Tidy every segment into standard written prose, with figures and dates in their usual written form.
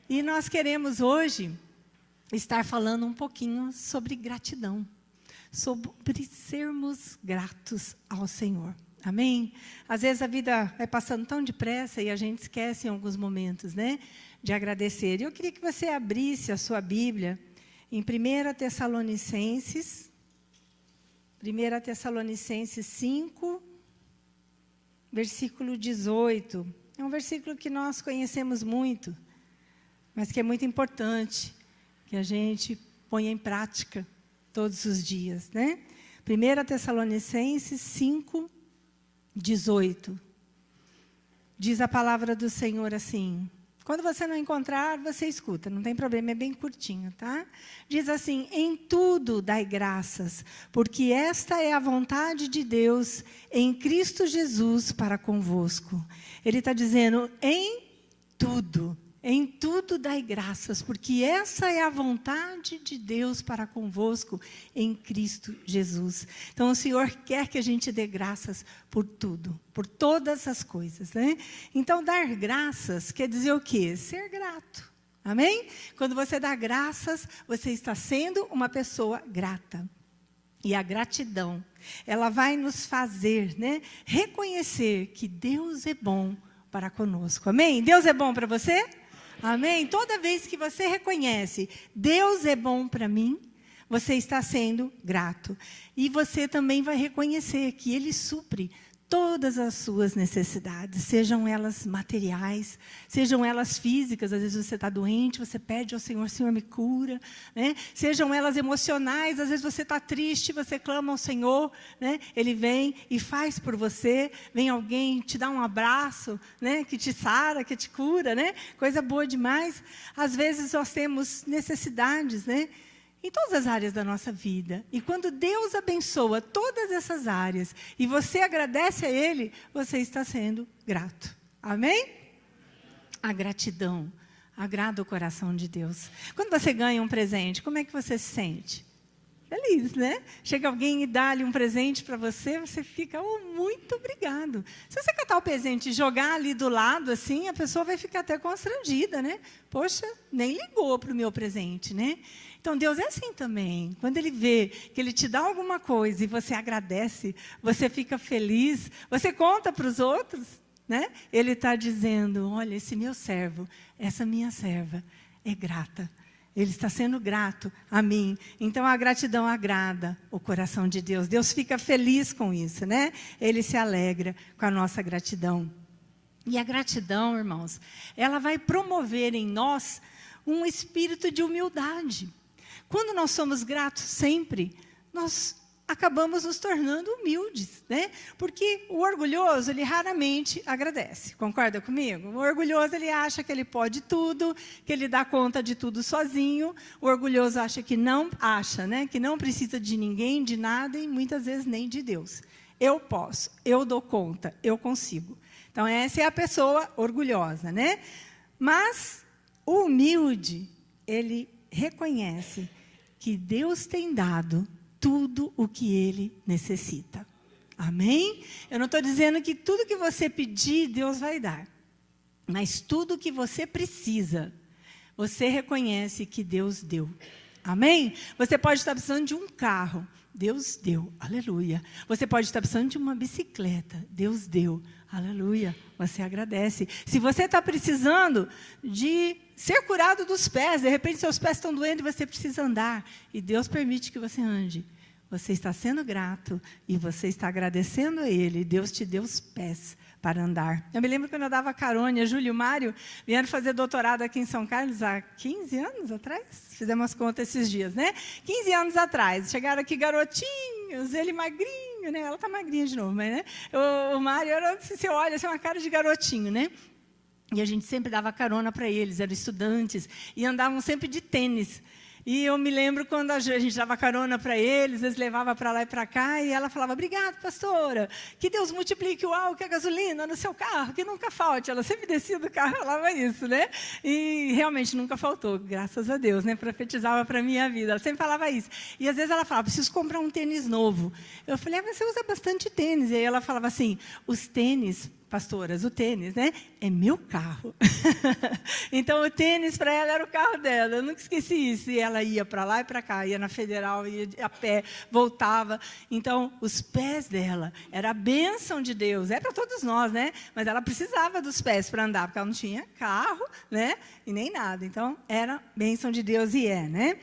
E nós queremos hoje estar falando um pouquinho sobre gratidão, sobre sermos gratos ao Senhor. Amém? Às vezes a vida vai passando tão depressa e a gente esquece em alguns momentos, né, de agradecer. E eu queria que você abrisse a sua Bíblia em 1 Tessalonicenses 5, versículo 18. É um versículo que nós conhecemos muito, mas que é muito importante que a gente ponha em prática todos os dias, né? 1 Tessalonicenses 5, 18. Diz a palavra do Senhor assim. Quando você não encontrar, você escuta, não tem problema, é bem curtinho, tá? Diz assim: em tudo dai graças, porque esta é a vontade de Deus em Cristo Jesus para convosco. Ele está dizendo, em tudo dai graças, porque essa é a vontade de Deus para convosco em Cristo Jesus. Então, o Senhor quer que a gente dê graças por tudo, por todas as coisas, né? Então, dar graças quer dizer o quê? Ser grato. Amém? Quando você dá graças, você está sendo uma pessoa grata. E a gratidão, ela vai nos fazer, né, reconhecer que Deus é bom para conosco. Amém? Deus é bom para você? Amém? Toda vez que você reconhece, Deus é bom para mim, você está sendo grato. E você também vai reconhecer que Ele supre todas as suas necessidades, sejam elas materiais, sejam elas físicas. Às vezes você está doente, você pede ao Senhor, Senhor, me cura, né? Sejam elas emocionais, às vezes você está triste, você clama ao Senhor, né? Ele vem e faz por você, vem alguém te dá um abraço, né? Que te sara, que te cura, né? Coisa boa demais. Às vezes nós temos necessidades, né, em todas as áreas da nossa vida. E quando Deus abençoa todas essas áreas e você agradece a Ele, você está sendo grato. Amém? A gratidão agrada o coração de Deus. Quando você ganha um presente, como é que você se sente? Feliz, né? Chega alguém e dá-lhe um presente para você, você fica, muito obrigado. Se você catar o presente e jogar ali do lado, assim, a pessoa vai ficar até constrangida, né? Poxa, nem ligou para o meu presente, né? Então, Deus é assim também. Quando Ele vê que Ele te dá alguma coisa e você agradece, você fica feliz, você conta para os outros, né? Ele está dizendo, olha, esse meu servo, essa minha serva é grata. Ele está sendo grato a mim. Então, a gratidão agrada o coração de Deus. Deus fica feliz com isso, né? Ele se alegra com a nossa gratidão. E a gratidão, irmãos, ela vai promover em nós um espírito de humildade. Quando nós somos gratos sempre, nós acabamos nos tornando humildes, né? Porque o orgulhoso, ele raramente agradece. Concorda comigo? O orgulhoso, ele acha que ele pode tudo, que ele dá conta de tudo sozinho. O orgulhoso acha, né? Que não precisa de ninguém, de nada e muitas vezes nem de Deus. Eu posso, eu dou conta, eu consigo. Então, essa é a pessoa orgulhosa, né? Mas o humilde, ele reconhece que Deus tem dado tudo o que Ele necessita. Amém? Eu não estou dizendo que tudo que você pedir, Deus vai dar. Mas tudo que você precisa, você reconhece que Deus deu. Amém? Você pode estar precisando de um carro. Deus deu. Aleluia. Você pode estar precisando de uma bicicleta. Deus deu. Aleluia. Você agradece. Se você está precisando de ser curado dos pés, de repente seus pés estão doendo e você precisa andar, e Deus permite que você ande, você está sendo grato e você está agradecendo a Ele. Deus te deu os pés para andar. Eu me lembro quando eu dava carona, a Júlio e o Mário vieram fazer doutorado aqui em São Carlos há 15 anos atrás. Fizemos conta esses dias, né? 15 anos atrás. Chegaram aqui garotinhos, ele magrinho, né? Ela está magrinha de novo, mas, né? O Mário, você olha, assim, uma cara de garotinho, né? E a gente sempre dava carona para eles, eram estudantes, e andavam sempre de tênis. E eu me lembro quando a gente dava carona para eles levavam para lá e para cá, e ela falava, obrigado, pastora, que Deus multiplique o álcool e a gasolina no seu carro, que nunca falte. Ela sempre descia do carro e falava isso, né? E realmente nunca faltou, graças a Deus, né? Profetizava para a minha vida, ela sempre falava isso. E às vezes ela falava, preciso comprar um tênis novo. Eu falei, mas você usa bastante tênis. E aí ela falava assim, os tênis pastoras, o tênis, né? É meu carro. Então, o tênis para ela era o carro dela. Eu nunca esqueci isso. E ela ia para lá e para cá, ia na Federal, ia a pé, voltava. Então, os pés dela era a bênção de Deus. É para todos nós, né? Mas ela precisava dos pés para andar, porque ela não tinha carro, né? E nem nada. Então, era bênção de Deus e é, né?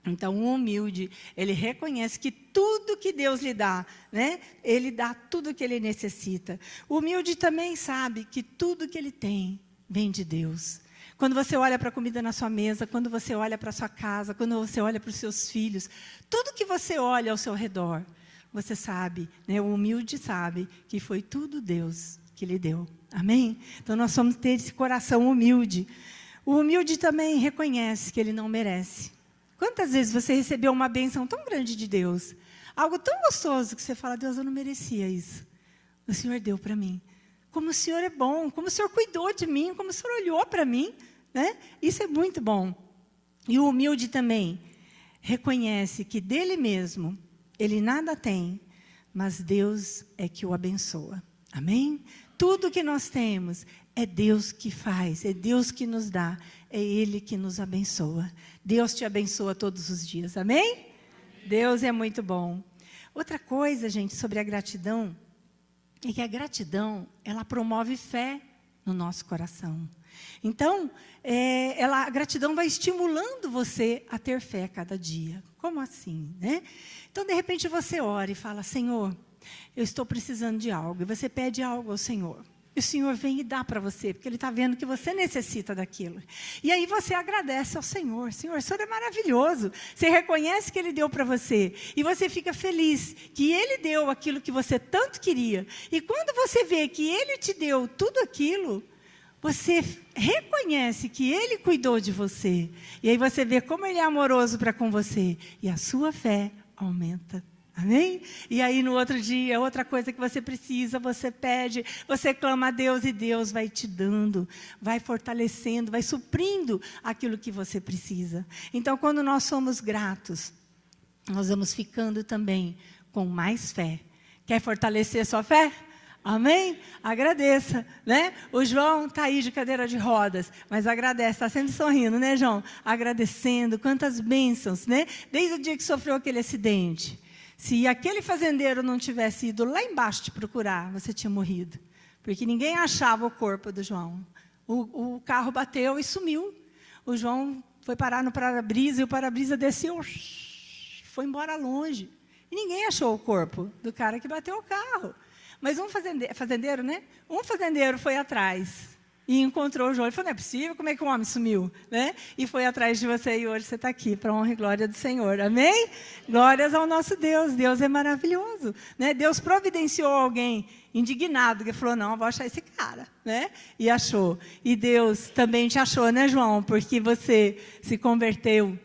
Então, o humilde, ele reconhece que tudo que Deus lhe dá, né? Ele dá tudo que ele necessita. O humilde também sabe que tudo que ele tem vem de Deus. Quando você olha para a comida na sua mesa, quando você olha para a sua casa, quando você olha para os seus filhos, tudo que você olha ao seu redor, você sabe, né? O humilde sabe que foi tudo Deus que lhe deu. Amém? Então, nós vamos ter esse coração humilde. O humilde também reconhece que ele não merece. Quantas vezes você recebeu uma bênção tão grande de Deus? Algo tão gostoso que você fala, Deus, eu não merecia isso. O Senhor deu para mim. Como o Senhor é bom, como o Senhor cuidou de mim, como o Senhor olhou para mim, né? Isso é muito bom. E o humilde também reconhece que dele mesmo, ele nada tem, mas Deus é que o abençoa. Amém? Tudo que nós temos é Deus que faz, é Deus que nos dá, é Ele que nos abençoa. Deus te abençoa todos os dias, amém? Amém. Deus é muito bom. Outra coisa, gente, sobre a gratidão, é que a gratidão, ela promove fé no nosso coração. Então, a gratidão vai estimulando você a ter fé a cada dia. Como assim, né? Então, de repente, você ora e fala, Senhor, eu estou precisando de algo. E você pede algo ao Senhor. E o Senhor vem e dá para você, porque Ele está vendo que você necessita daquilo. E aí você agradece ao Senhor. Senhor, o Senhor é maravilhoso. Você reconhece que Ele deu para você. E você fica feliz que Ele deu aquilo que você tanto queria. E quando você vê que Ele te deu tudo aquilo, você reconhece que Ele cuidou de você. E aí você vê como Ele é amoroso para com você. E a sua fé aumenta. Amém? E aí no outro dia, outra coisa que você precisa, você pede, você clama a Deus e Deus vai te dando, vai fortalecendo, vai suprindo aquilo que você precisa. Então, quando nós somos gratos, nós vamos ficando também com mais fé. Quer fortalecer sua fé? Amém? Agradeça, né? O João está aí de cadeira de rodas, mas agradece, está sempre sorrindo, né, João? Agradecendo, quantas bênçãos, né? Desde o dia que sofreu aquele acidente. Se aquele fazendeiro não tivesse ido lá embaixo te procurar, você tinha morrido. Porque ninguém achava o corpo do João. O carro bateu e sumiu. O João foi parar no para-brisa e o para-brisa desceu, foi embora longe. E ninguém achou o corpo do cara que bateu o carro. Mas um fazendeiro, né? Um fazendeiro foi atrás e encontrou o João. Ele falou, não é possível, como é que o homem sumiu? Né? E foi atrás de você e hoje você está aqui, para a honra e glória do Senhor. Amém? Glórias ao nosso Deus. Deus é maravilhoso. Né? Deus providenciou alguém indignado, que falou, não, eu vou achar esse cara. Né? E achou. E Deus também te achou, né, João? Porque você se converteu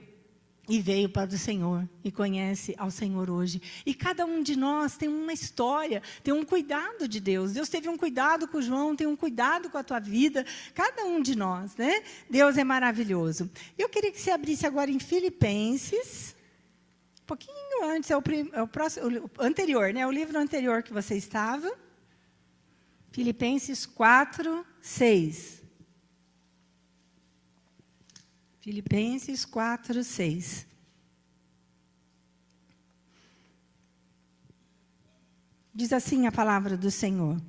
e veio para o Senhor, e conhece ao Senhor hoje. E cada um de nós tem uma história, tem um cuidado de Deus. Deus teve um cuidado com o João, tem um cuidado com a tua vida, cada um de nós, né? Deus é maravilhoso. Eu queria que você abrisse agora em Filipenses, um pouquinho antes, o anterior, né? O livro anterior que você estava. Filipenses 4, 6. Filipenses 4, 6. Diz assim a palavra do Senhor.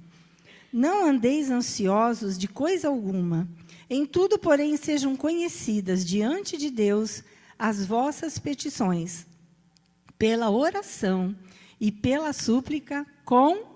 Não andeis ansiosos de coisa alguma. Em tudo, porém, sejam conhecidas diante de Deus as vossas petições, pela oração e pela súplica com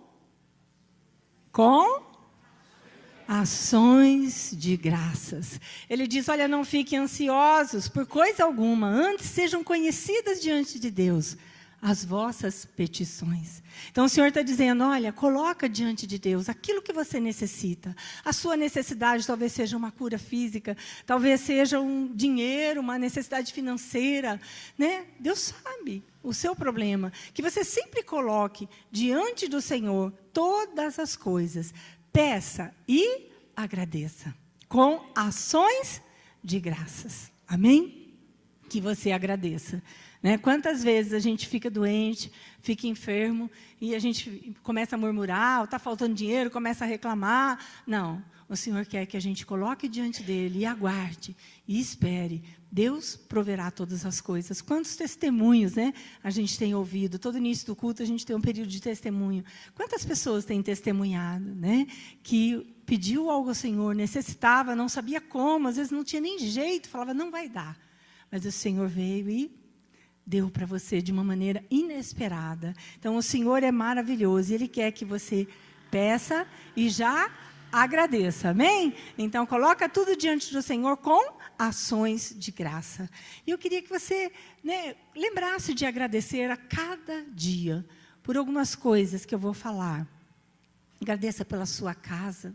ações de graças. Ele diz, olha, não fiquem ansiosos por coisa alguma, antes sejam conhecidas diante de Deus as vossas petições. Então o Senhor está dizendo, olha, coloca diante de Deus aquilo que você necessita. A sua necessidade talvez seja uma cura física, talvez seja um dinheiro, uma necessidade financeira, né? Deus sabe o seu problema. Que você sempre coloque diante do Senhor todas as coisas. Peça e agradeça, com ações de graças. Amém? que você agradeça. Né? Quantas vezes a gente fica doente, fica enfermo, e a gente começa a murmurar, está faltando dinheiro, começa a reclamar. Não, o Senhor quer que a gente coloque diante dEle e aguarde, e espere. Deus proverá todas as coisas. Quantos testemunhos, né, a gente tem ouvido? Todo início do culto a gente tem um período de testemunho. Quantas pessoas têm testemunhado, né, que pediu algo ao Senhor, necessitava, não sabia como, às vezes não tinha nem jeito, falava, não vai dar. Mas o Senhor veio e deu para você de uma maneira inesperada. Então, o Senhor é maravilhoso. Ele quer que você peça e já agradeça. Amém? Então, coloca tudo diante do Senhor com ações de graça. E eu queria que você, né, lembrasse de agradecer a cada dia por algumas coisas que eu vou falar. Agradeça pela sua casa.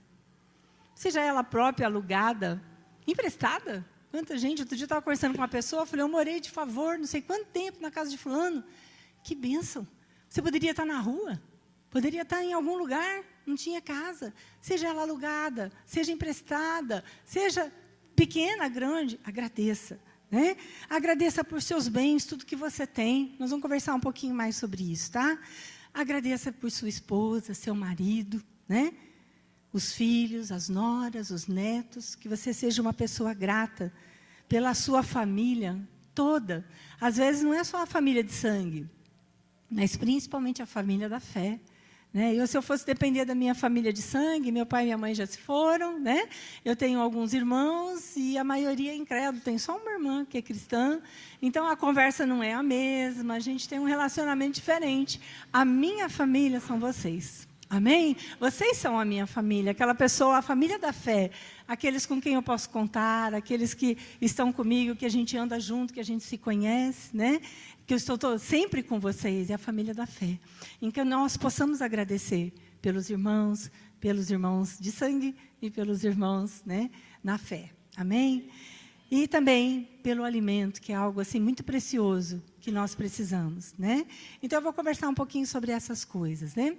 Seja ela própria, alugada, emprestada. Quanta gente, outro dia eu estava conversando com uma pessoa, eu falei, eu morei de favor, não sei quanto tempo na casa de fulano. Que bênção. Você poderia estar na rua, poderia estar em algum lugar, não tinha casa. Seja ela alugada, seja emprestada, seja pequena, grande, agradeça. Né? Agradeça por seus bens, tudo que você tem. Nós vamos conversar um pouquinho mais sobre isso, tá? Agradeça por sua esposa, seu marido, né? Os filhos, as noras, os netos, que você seja uma pessoa grata pela sua família toda. Às vezes não é só a família de sangue, mas principalmente a família da fé. Né? Se eu fosse depender da minha família de sangue, meu pai e minha mãe já se foram, né? Eu tenho alguns irmãos e a maioria é incrédulo, tem só uma irmã que é cristã, então a conversa não é a mesma, a gente tem um relacionamento diferente. A minha família são vocês. Amém? Vocês são a minha família, aquela pessoa, a família da fé, aqueles com quem eu posso contar, aqueles que estão comigo, que a gente anda junto, que a gente se conhece, né? Que eu estou sempre com vocês, é a família da fé. Em que nós possamos agradecer pelos irmãos de sangue e pelos irmãos, né, na fé. Amém? E também pelo alimento, que é algo assim muito precioso que nós precisamos, né? Então eu vou conversar um pouquinho sobre essas coisas, né?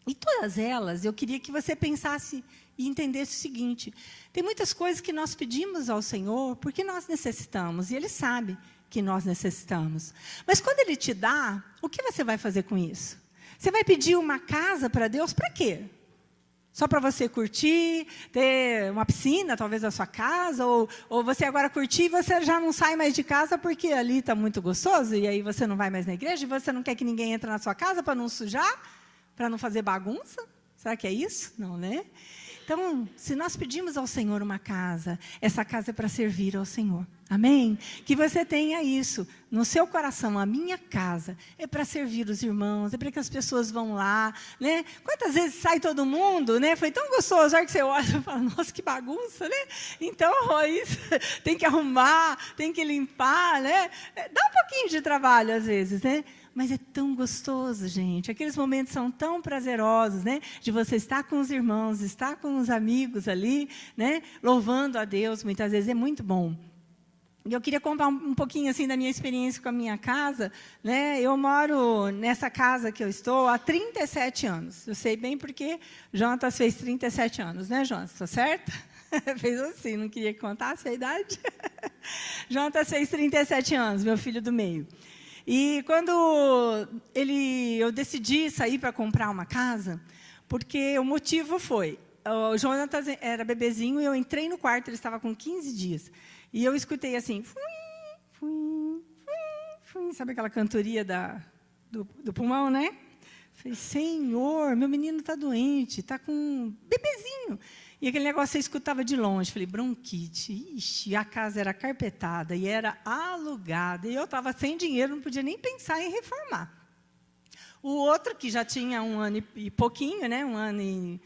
E todas elas, eu queria que você pensasse e entendesse o seguinte, tem muitas coisas que nós pedimos ao Senhor porque nós necessitamos, e Ele sabe que nós necessitamos. Mas quando Ele te dá, o que você vai fazer com isso? Você vai pedir uma casa para Deus, para quê? Só para você curtir, ter uma piscina, talvez, na sua casa, ou você agora curtir e você já não sai mais de casa porque ali está muito gostoso, e aí você não vai mais na igreja, e você não quer que ninguém entre na sua casa para não sujar? Para não fazer bagunça? Será que é isso? Não, né? Então, se nós pedimos ao Senhor uma casa, essa casa é para servir ao Senhor. Amém? Que você tenha isso no seu coração. A minha casa é para servir os irmãos, é para que as pessoas vão lá, né? Quantas vezes sai todo mundo, né? Foi tão gostoso, a hora que você olha e fala, nossa, que bagunça, né? Então, isso, tem que arrumar, tem que limpar, né? Dá um pouquinho de trabalho às vezes, né? Mas é tão gostoso, gente. Aqueles momentos são tão prazerosos, né? De você estar com os irmãos, estar com os amigos ali, né? Louvando a Deus, muitas vezes é muito bom. E eu queria contar um pouquinho assim da minha experiência com a minha casa, né? Eu moro nessa casa que eu estou há 37 anos. Eu sei bem porque Jonas fez 37 anos, né, Jonas? Está certo? Fez assim, não queria que contasse a idade. Jonas fez 37 anos, meu filho do meio. E quando eu decidi sair para comprar uma casa, porque o motivo foi, o Jonatas era bebezinho e eu entrei no quarto, ele estava com 15 dias. E eu escutei assim, sabe aquela cantoria do pulmão, né? Falei, Senhor, meu menino está doente, está com um bebezinho. E aquele negócio você escutava de longe. Falei, bronquite. Ixi, a casa era carpetada e era alugada. E eu estava sem dinheiro, não podia nem pensar em reformar. O outro, que já tinha 1 ano e pouquinho, né? 1 ano e...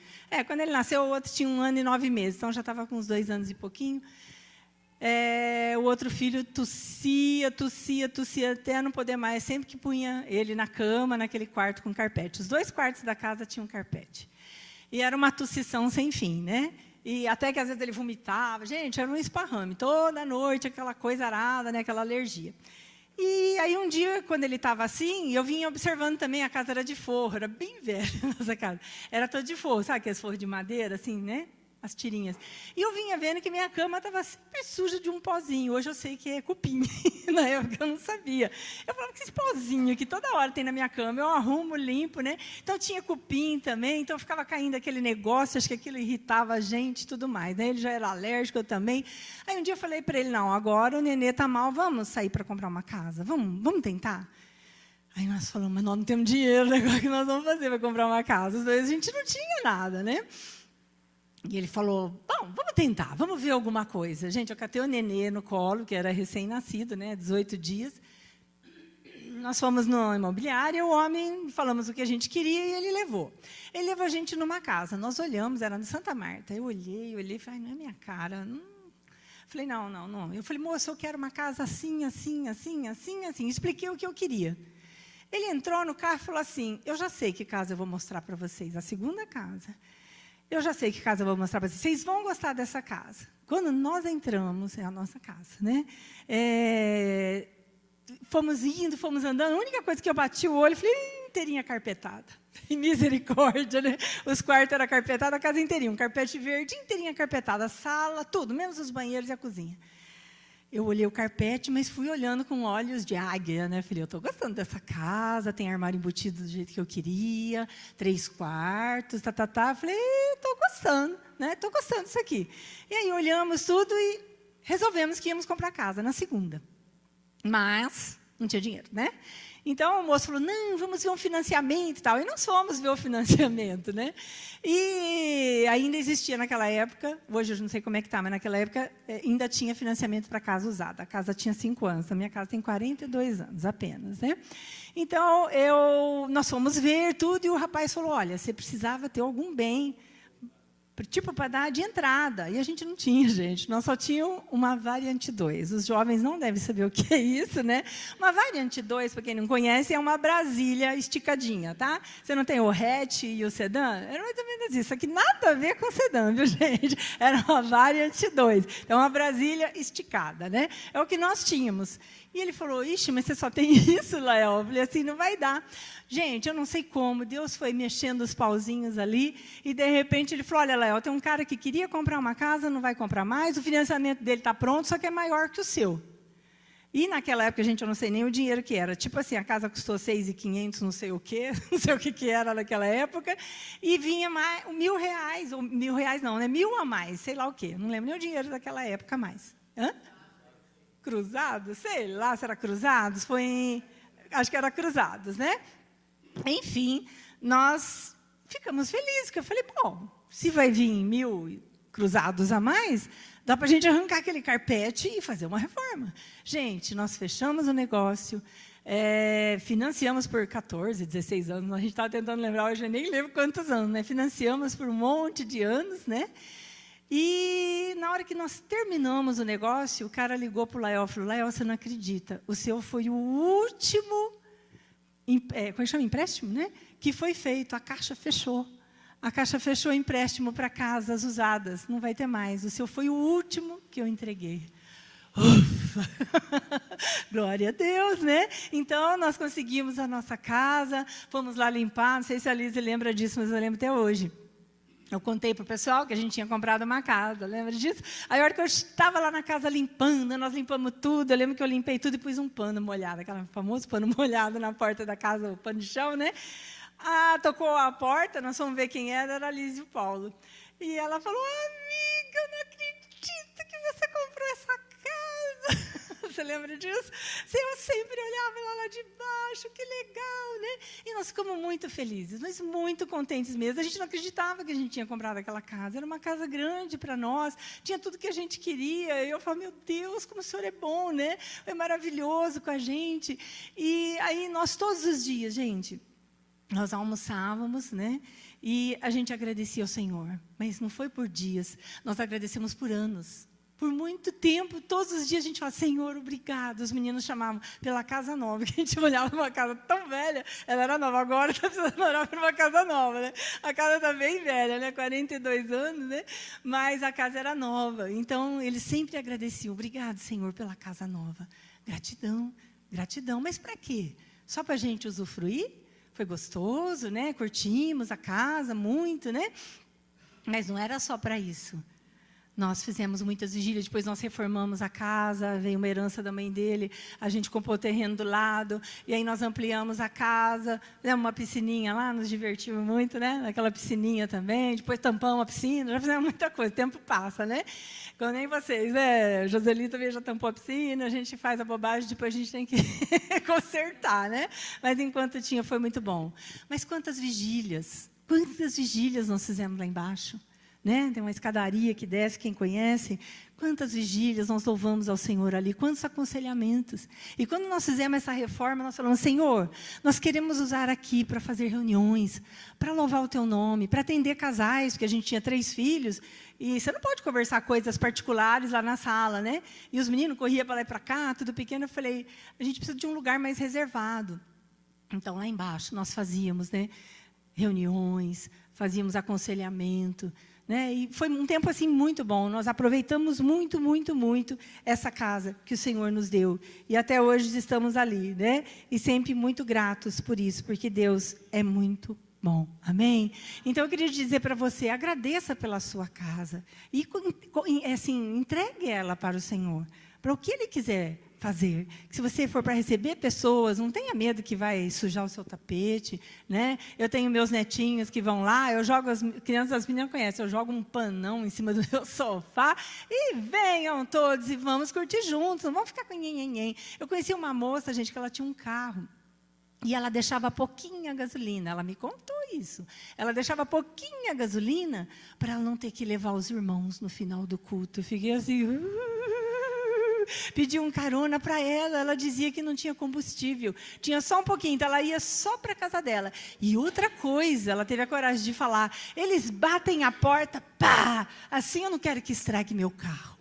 quando ele nasceu, o outro tinha 1 ano e 9 meses. Então, já estava com uns 2 anos e pouquinho. O outro filho tossia, até não poder mais. Sempre que punha ele na cama, naquele quarto com carpete. Os 2 quartos da casa tinham carpete. E era uma tossição sem fim, né? E até que às vezes ele vomitava. Gente, era um esparrame. Toda noite, aquela coisa arada, né? Aquela alergia. E aí um dia, quando ele estava assim, eu vinha observando também, a casa era de forro, era bem velha a nossa casa. Era toda de forro, sabe aqueles forros de madeira, assim, né? as tirinhas. E eu vinha vendo que minha cama estava sempre suja de um pozinho. Hoje eu sei que é cupim. Na época eu não sabia. Eu falava que esse pozinho que toda hora tem na minha cama, eu arrumo, limpo, né? Então tinha cupim também, então ficava caindo aquele negócio, acho que aquilo irritava a gente e tudo mais, né? Ele já era alérgico, eu também. Aí um dia eu falei para ele, não, agora o nenê está mal, vamos sair para comprar uma casa, vamos tentar? Aí nós falamos, mas nós não temos dinheiro, né? Como é que nós vamos fazer para comprar uma casa? Os dois, a gente não tinha nada, né? E ele falou, bom, vamos tentar, vamos ver alguma coisa. Gente, eu catei o nenê no colo, que era recém-nascido, né, 18 dias. Nós fomos no imobiliário, o homem, falamos o que a gente queria e ele levou. Ele levou a gente numa casa. Nós olhamos, era no Santa Marta. Eu olhei e falei, não é minha cara. Falei, não. Eu falei, moço, eu quero uma casa assim, assim, assim, assim, assim. Expliquei o que eu queria. Ele entrou no carro e falou assim, eu já sei que casa eu vou mostrar para vocês, a segunda casa. Eu já sei que casa eu vou mostrar para vocês. Vocês vão gostar dessa casa. Quando nós entramos, é a nossa casa, né? Fomos indo, fomos andando. A única coisa que eu bati o olho, falei, inteirinha carpetada. Misericórdia, né? Os quartos eram carpetados, a casa inteirinha. Um carpete verde, inteirinha carpetada. A sala, tudo, menos os banheiros e a cozinha. Eu olhei o carpete, mas fui olhando com olhos de águia, né? Falei, eu estou gostando dessa casa, tem armário embutido do jeito que eu queria, 3 quartos, Falei, estou gostando, né? Estou gostando disso aqui. E aí olhamos tudo e resolvemos que íamos comprar casa na segunda. Mas não tinha dinheiro, né? Então, o moço falou, não, vamos ver um financiamento e tal. E nós fomos ver o financiamento, né? E ainda existia naquela época, hoje eu não sei como é que está, mas naquela época ainda tinha financiamento para casa usada. A casa tinha 5 anos, a minha casa tem 42 anos apenas, né? Então, nós fomos ver tudo e o rapaz falou, olha, você precisava ter algum bem, tipo, para dar de entrada. E a gente não tinha, gente. Nós só tínhamos uma variante 2. Os jovens não devem saber o que é isso, né? Uma variante 2, para quem não conhece, é uma Brasília esticadinha, tá? Você não tem o hatch e o sedã? Era mais ou menos isso. Aqui nada a ver com o sedã, viu, gente? Era uma variante 2. Então, uma Brasília esticada, né? É o que nós tínhamos. E ele falou, ixi, mas você só tem isso, Lael? Eu falei assim, não vai dar. Gente, eu não sei como, Deus foi mexendo os pauzinhos ali, e de repente ele falou, olha, Lael, tem um cara que queria comprar uma casa, não vai comprar mais, o financiamento dele está pronto, só que é maior que o seu. E naquela época, gente, eu não sei nem o dinheiro que era. Tipo assim, a casa custou 6.500, não sei o quê, não sei o que era naquela época, e vinha mais R$1.000, ou R$1.000 não, né? 1.000 a mais, sei lá o quê. Não lembro nem o dinheiro daquela época mais. Hã? Cruzados? Sei lá se era Cruzados. Acho que era Cruzados, né? Enfim, nós ficamos felizes, porque eu falei, bom, se vai vir 1.000 cruzados a mais, dá para a gente arrancar aquele carpete e fazer uma reforma. Gente, nós fechamos o negócio, financiamos por 14, 16 anos, a gente estava tentando lembrar, hoje eu nem lembro quantos anos, né? Financiamos por um monte de anos, né? E, na hora que nós terminamos o negócio, o cara ligou para o Lael e falou, Lael, você não acredita, o seu foi o último, como chama? Empréstimo, né? Que foi feito, a Caixa fechou. A Caixa fechou o empréstimo para casas usadas, não vai ter mais. O seu foi o último que eu entreguei. Ufa! Glória a Deus, né? Então, nós conseguimos a nossa casa, fomos lá limpar, não sei se a Lise lembra disso, mas eu lembro até hoje. Eu contei para o pessoal que a gente tinha comprado uma casa, lembra disso? Aí, a hora que eu estava lá na casa limpando, nós limpamos tudo, eu lembro que eu limpei tudo e pus um pano molhado, aquele famoso pano molhado na porta da casa, o pano de chão, né? Tocou a porta, nós fomos ver quem era a Lise e o Paulo. E ela falou, amiga, eu não acredito que você comprou essa casa. Você lembra disso? Eu sempre olhava lá de baixo, que legal, né? E nós ficamos muito felizes, mas muito contentes mesmo. A gente não acreditava que a gente tinha comprado aquela casa. Era uma casa grande para nós, tinha tudo que a gente queria. E eu falei, meu Deus, como o senhor é bom, né? É maravilhoso com a gente. E aí, nós todos os dias, gente, nós almoçávamos, né? E a gente agradecia ao Senhor. Mas não foi por dias, nós agradecemos por anos. Por muito tempo, todos os dias a gente fala, Senhor, obrigado. Os meninos chamavam pela casa nova, que a gente olhava para uma casa tão velha, ela era nova, agora está precisando orar para uma casa nova, né? A casa está bem velha, né? 42 anos, né? Mas a casa era nova. Então, eles sempre agradeciam, obrigado, Senhor, pela casa nova. Gratidão, gratidão. Mas para quê? Só para a gente usufruir? Foi gostoso, né? Curtimos a casa muito, né? Mas não era só para isso. Nós fizemos muitas vigílias, depois nós reformamos a casa, veio uma herança da mãe dele, a gente comprou o terreno do lado, e aí nós ampliamos a casa, fizemos uma piscininha lá, nos divertimos muito, né? Naquela piscininha também, depois tampamos a piscina, já fizemos muita coisa, o tempo passa, né? Como nem vocês, né? Joseli também já tampou a piscina, a gente faz a bobagem, depois a gente tem que consertar, né? Mas enquanto tinha, foi muito bom. Mas quantas vigílias nós fizemos lá embaixo? Né? Tem uma escadaria que desce, quem conhece. Quantas vigílias nós louvamos ao Senhor ali, quantos aconselhamentos. E quando nós fizemos essa reforma, nós falamos, Senhor, nós queremos usar aqui para fazer reuniões, para louvar o Teu nome, para atender casais, porque a gente tinha 3 filhos, e você não pode conversar coisas particulares lá na sala, né? E os meninos corriam para lá e para cá, tudo pequeno. Eu falei, a gente precisa de um lugar mais reservado. Então, lá embaixo, nós fazíamos, né, reuniões, fazíamos aconselhamento, né? E foi um tempo assim muito bom. Nós aproveitamos muito, muito, muito essa casa que o Senhor nos deu. E até hoje estamos ali, né? E sempre muito gratos por isso, porque Deus é muito bom. Amém? Então, eu queria dizer para você, agradeça pela sua casa. E, assim, entregue ela para o Senhor, para o que Ele quiser fazer. Se você for para receber pessoas, não tenha medo que vai sujar o seu tapete, né? Eu tenho meus netinhos que vão lá, eu jogo, as crianças, as meninas conhecem, eu jogo um panão em cima do meu sofá e venham todos e vamos curtir juntos, não vamos ficar com nhenhenhen. Eu conheci uma moça, gente, que ela tinha um carro. E ela deixava pouquinha gasolina, ela me contou isso. Ela deixava pouquinha gasolina para ela não ter que levar os irmãos no final do culto. Eu fiquei assim... Pedi um carona para ela, ela dizia que não tinha combustível, tinha só um pouquinho, então ela ia só para a casa dela. E outra coisa, ela teve a coragem de falar, eles batem a porta, pá, assim eu não quero que estrague meu carro.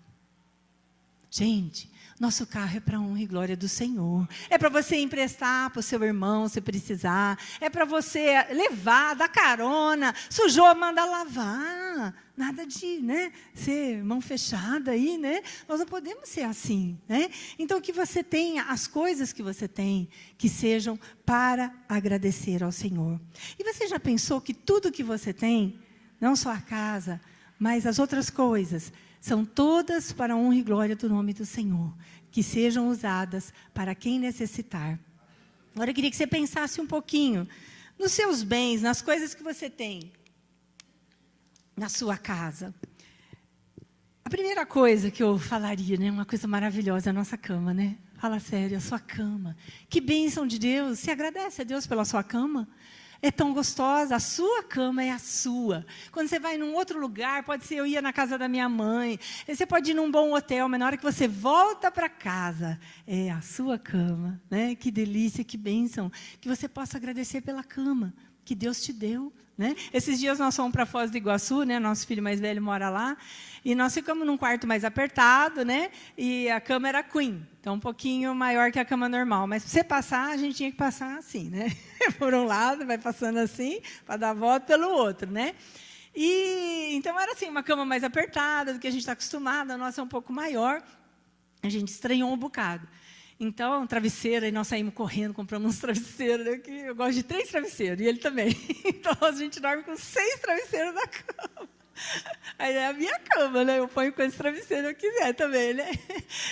Gente, nosso carro é para a honra e glória do Senhor. É para você emprestar para o seu irmão, se precisar. É para você levar, dar carona. Sujou, manda lavar. Nada de, né, ser mão fechada aí, né? Nós não podemos ser assim, né? Então, que você tenha, as coisas que você tem, que sejam para agradecer ao Senhor. E você já pensou que tudo que você tem, não só a casa, mas as outras coisas, são todas para a honra e glória do nome do Senhor, que sejam usadas para quem necessitar. Agora eu queria que você pensasse um pouquinho nos seus bens, nas coisas que você tem na sua casa. A primeira coisa que eu falaria, né, uma coisa maravilhosa, é a nossa cama, né? Fala sério, a sua cama. Que bênção de Deus. Você agradece a Deus pela sua cama? É tão gostosa, a sua cama é a sua. Quando você vai num outro lugar, pode ser, eu ia na casa da minha mãe, você pode ir num bom hotel, mas na hora que você volta para casa, é a sua cama, né? Que delícia, que bênção, que você possa agradecer pela cama que Deus te deu, né? Esses dias nós fomos para Foz do Iguaçu, né? Nosso filho mais velho mora lá, e nós ficamos num quarto mais apertado, né? E a cama era queen, então um pouquinho maior que a cama normal, mas para você passar, a gente tinha que passar assim, né? Por um lado, vai passando assim, para dar a volta pelo outro, né? E então era assim, uma cama mais apertada do que a gente está acostumado, a nossa é um pouco maior, a gente estranhou um bocado. Então, travesseiro, aí nós saímos correndo, compramos uns travesseiros, né, que eu gosto de 3 travesseiros, e ele também. Então, a gente dorme com 6 travesseiros na cama. Aí é a minha cama, né? Eu ponho com esse travesseiro eu quiser também, né?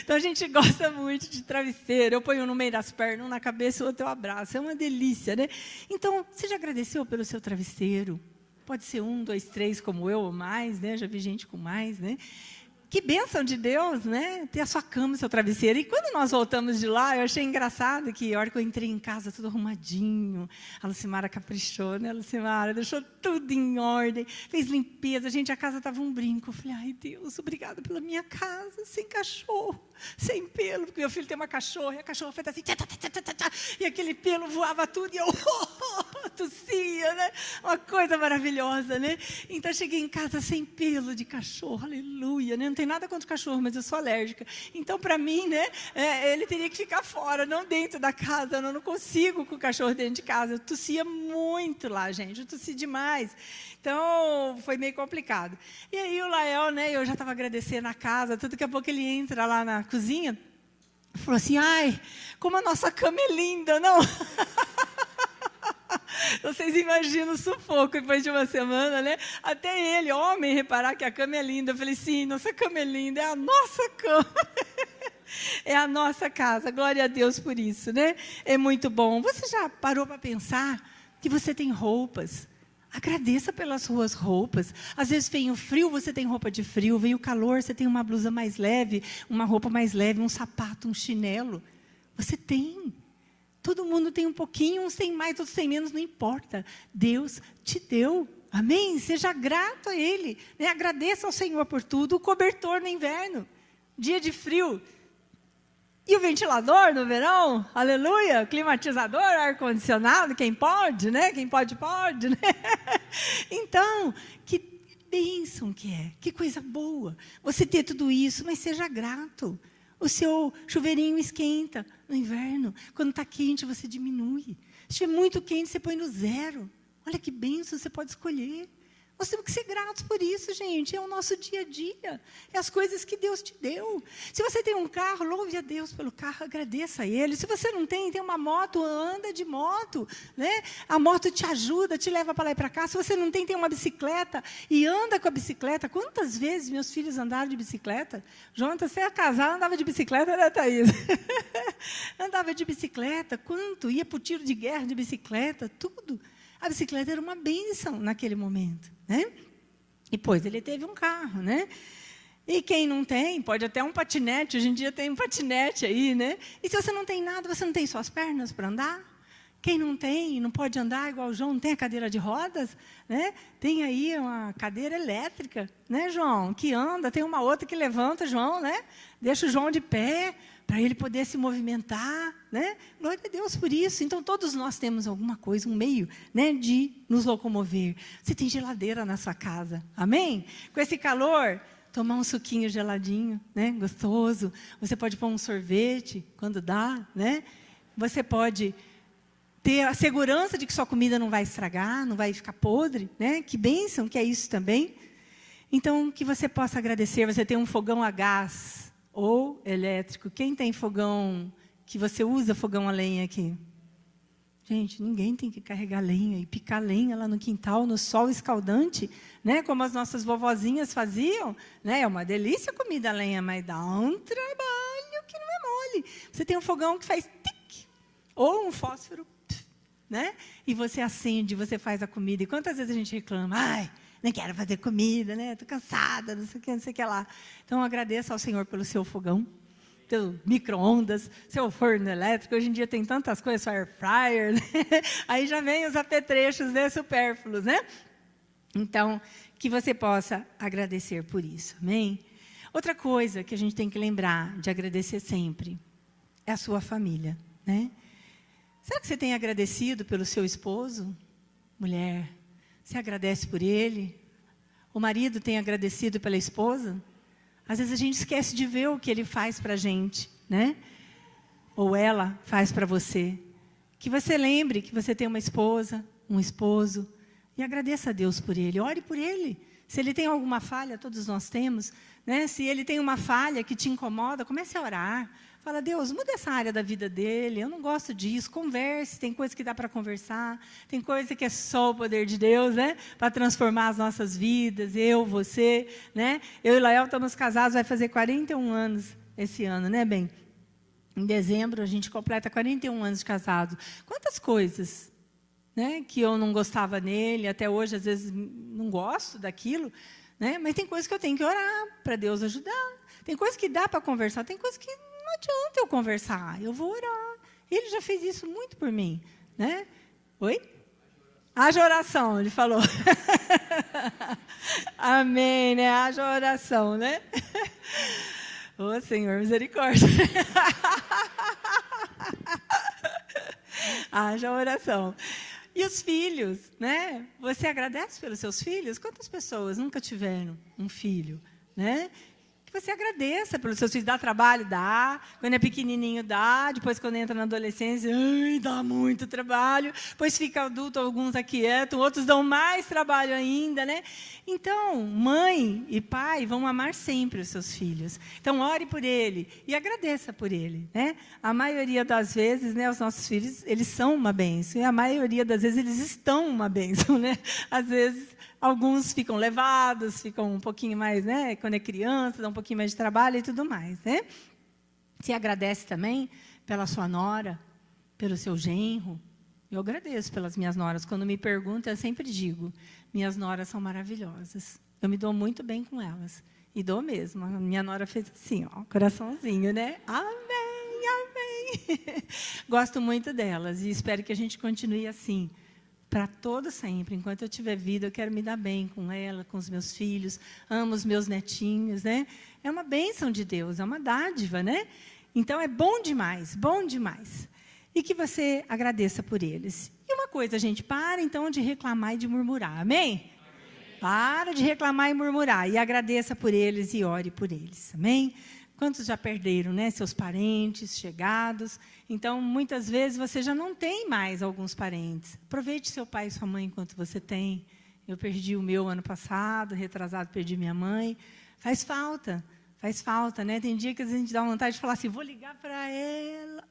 Então, a gente gosta muito de travesseiro. Eu ponho um no meio das pernas, um na cabeça, o outro eu abraço. É uma delícia, né? Então, você já agradeceu pelo seu travesseiro? Pode ser 1, 2, 3, como eu, ou mais, né? Já vi gente com mais, né? Que bênção de Deus, né? Ter a sua cama, o seu travesseiro. E quando nós voltamos de lá, eu achei engraçado que a hora que eu entrei em casa, tudo arrumadinho, a Lucimara caprichou, né? A Lucimara deixou tudo em ordem, fez limpeza. Gente, a casa estava um brinco. Eu falei, ai, Deus, obrigada pela minha casa, sem cachorro, sem pelo, porque meu filho tem uma cachorra, e a cachorra fez assim, tchá, tchá, tchá, tchá, tchá, e aquele pelo voava tudo, e eu tossia, né? Uma coisa maravilhosa, né? Então, eu cheguei em casa sem pelo de cachorro, aleluia, né? Não tem nada contra o cachorro, mas eu sou alérgica. Então, para mim, né, ele teria que ficar fora, não dentro da casa. Eu não consigo com o cachorro dentro de casa. Eu tossia muito lá, gente. Eu tossi demais. Então, foi meio complicado. E aí, o Lael, né, eu já estava agradecendo a casa. Tudo daqui a pouco ele entra lá na cozinha. Falou assim, ai, como a nossa cama é linda, não? Vocês imaginam o sufoco depois de uma semana, né? Até ele, homem, reparar que a cama é linda. Eu falei, sim, nossa cama é linda, é a nossa cama. É a nossa casa, glória a Deus por isso, né? É muito bom. Você já parou para pensar que você tem roupas? Agradeça pelas suas roupas. Às vezes vem o frio, você tem roupa de frio. Vem o calor, você tem uma blusa mais leve, uma roupa mais leve, um sapato, um chinelo. Você tem. Todo mundo tem um pouquinho, uns têm mais, outros têm menos, não importa. Deus te deu. Amém? Seja grato a Ele. Né? Agradeça ao Senhor por tudo. O cobertor no inverno, dia de frio. E o ventilador no verão, aleluia, climatizador, ar-condicionado, quem pode, né? Quem pode, pode, né? Então, que bênção que é, que coisa boa. Você ter tudo isso, mas seja grato. O seu chuveirinho esquenta no inverno. Quando está quente, você diminui. Se estiver muito quente, você põe no 0. Olha que bênção, você pode escolher. Nós temos que ser gratos por isso, gente. É o nosso dia a dia. É as coisas que Deus te deu. Se você tem um carro, louve a Deus pelo carro, agradeça a Ele. Se você não tem, tem uma moto, anda de moto. Né? A moto te ajuda, te leva para lá e para cá. Se você não tem, tem uma bicicleta e anda com a bicicleta. Quantas vezes meus filhos andaram de bicicleta? Jonathan, você é casado, andava de bicicleta, né, Thaís? Andava de bicicleta, quanto? Ia para o tiro de guerra de bicicleta, tudo. A bicicleta era uma bênção naquele momento, né? E depois ele teve um carro, né? E quem não tem, pode até um patinete. Hoje em dia tem um patinete aí, né? E se você não tem nada, você não tem suas pernas para andar? Quem não tem, não pode andar igual o João, não tem a cadeira de rodas, né? Tem aí uma cadeira elétrica, né, João? Que anda, tem uma outra que levanta, João, né? Deixa o João de pé, para ele poder se movimentar, né? Glória a Deus por isso. Então, todos nós temos alguma coisa, um meio, né, de nos locomover. Você tem geladeira na sua casa, amém? Com esse calor, tomar um suquinho geladinho, né, gostoso. Você pode pôr um sorvete, quando dá, né? Você pode ter a segurança de que sua comida não vai estragar, não vai ficar podre, né? Que bênção que é isso também. Então, que você possa agradecer. Você tem um fogão a gás ou elétrico. Quem tem fogão, que você usa fogão a lenha aqui? Gente, ninguém tem que carregar lenha e picar lenha lá no quintal, no sol escaldante, né? Como as nossas vovozinhas faziam, né? É uma delícia a comida a lenha, mas dá um trabalho que não é mole. Você tem um fogão que faz tic, ou um fósforo, né? E você acende, você faz a comida. E quantas vezes a gente reclama? Ai, não quero fazer comida, né? Estou cansada, não sei o que, não sei o que lá. Então, agradeça ao Senhor pelo seu fogão, seu micro-ondas, seu forno elétrico. Hoje em dia tem tantas coisas, air fryer, né? Aí já vem os apetrechos, né? Supérfluos, né? Então, que você possa agradecer por isso, amém? Outra coisa que a gente tem que lembrar de agradecer sempre é a sua família, né? Será que você tem agradecido pelo seu esposo? Mulher, você agradece por ele? O marido tem agradecido pela esposa? Às vezes a gente esquece de ver o que ele faz para a gente, né? Ou ela faz para você. Que você lembre que você tem uma esposa, um esposo, e agradeça a Deus por ele. Ore por ele. Se ele tem alguma falha, todos nós temos, né? Se ele tem uma falha que te incomoda, comece a orar. Fala, Deus, muda essa área da vida dele, eu não gosto disso, converse, tem coisa que dá para conversar, tem coisa que é só o poder de Deus, né? Para transformar as nossas vidas, eu, você, né? Eu e Lael estamos casados, vai fazer 41 anos esse ano, né, bem? Em dezembro a gente completa 41 anos de casado. Quantas coisas, né, que eu não gostava nele, até hoje às vezes não gosto daquilo, né? Mas tem coisas que eu tenho que orar para Deus ajudar. Tem coisas que dá para conversar, tem coisas que não adianta eu conversar, eu vou orar. Ele já fez isso muito por mim, né? Oi? Haja oração, ele falou. Amém, né? Haja oração, né? Ô, Senhor, misericórdia. Haja oração. E os filhos, né? Você agradece pelos seus filhos? Quantas pessoas nunca tiveram um filho, né? que você agradeça pelos seus filhos. Dá trabalho? Dá. Quando é pequenininho, dá. Depois, quando entra na adolescência, dá muito trabalho. Depois fica adulto, alguns aquietam, outros dão mais trabalho ainda, né? Então, mãe e pai vão amar sempre os seus filhos. Então, ore por ele e agradeça por ele, né? A maioria das vezes, né, os nossos filhos, eles são uma bênção. E a maioria das vezes, eles estão uma bênção, né? Às vezes, alguns ficam levados, ficam um pouquinho mais, né? Quando é criança, dá um pouquinho mais de trabalho e tudo mais, né? Se agradece também pela sua nora, pelo seu genro. Eu agradeço pelas minhas noras. Quando me perguntam, eu sempre digo, minhas noras são maravilhosas. Eu me dou muito bem com elas. E dou mesmo. A minha nora fez assim, ó, coraçãozinho, né? Amém, amém. Gosto muito delas e espero que a gente continue assim. Para todo sempre. Enquanto eu tiver vida, eu quero me dar bem com ela, com os meus filhos, amo os meus netinhos, né? É uma bênção de Deus, é uma dádiva, né? Então, é bom demais, bom demais. E que você agradeça por eles. E uma coisa, gente, para então de reclamar e de murmurar, amém? Para de reclamar e murmurar, e agradeça por eles e ore por eles, amém? Quantos já perderam, né, seus parentes, chegados? Então, muitas vezes, você já não tem mais alguns parentes. Aproveite seu pai e sua mãe enquanto você tem. Eu perdi o meu ano passado, retrasado, perdi minha mãe. Faz falta, né? Tem dia que a gente dá vontade de falar assim, vou ligar para ela.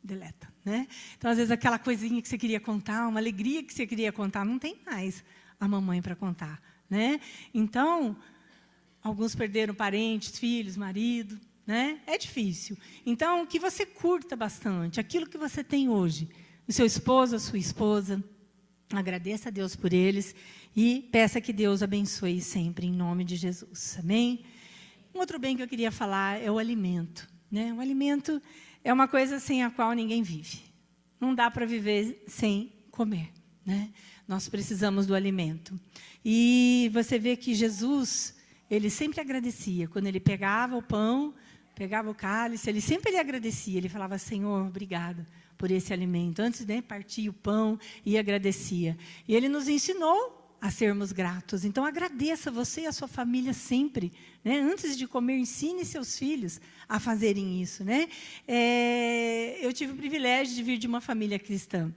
Deleta, né? Então, às vezes, aquela coisinha que você queria contar, uma alegria que você queria contar, não tem mais a mamãe para contar, né? Então, alguns perderam parentes, filhos, marido, né? É difícil. Então, que você curta bastante aquilo que você tem hoje. O seu esposo, a sua esposa, agradeça a Deus por eles e peça que Deus abençoe sempre, em nome de Jesus. Amém? Um outro bem que eu queria falar é o alimento, né? O alimento é uma coisa sem a qual ninguém vive. Não dá para viver sem comer, né? Nós precisamos do alimento. E você vê que Jesus, ele sempre agradecia. Quando ele pegava o pão, pegava o cálice, ele sempre agradecia. Ele falava, Senhor, obrigado por esse alimento. Antes de partir o pão, e agradecia. E ele nos ensinou a sermos gratos. Então, agradeça você e a sua família sempre, né? Antes de comer, ensine seus filhos a fazerem isso, né? Eu tive o privilégio de vir de uma família cristã.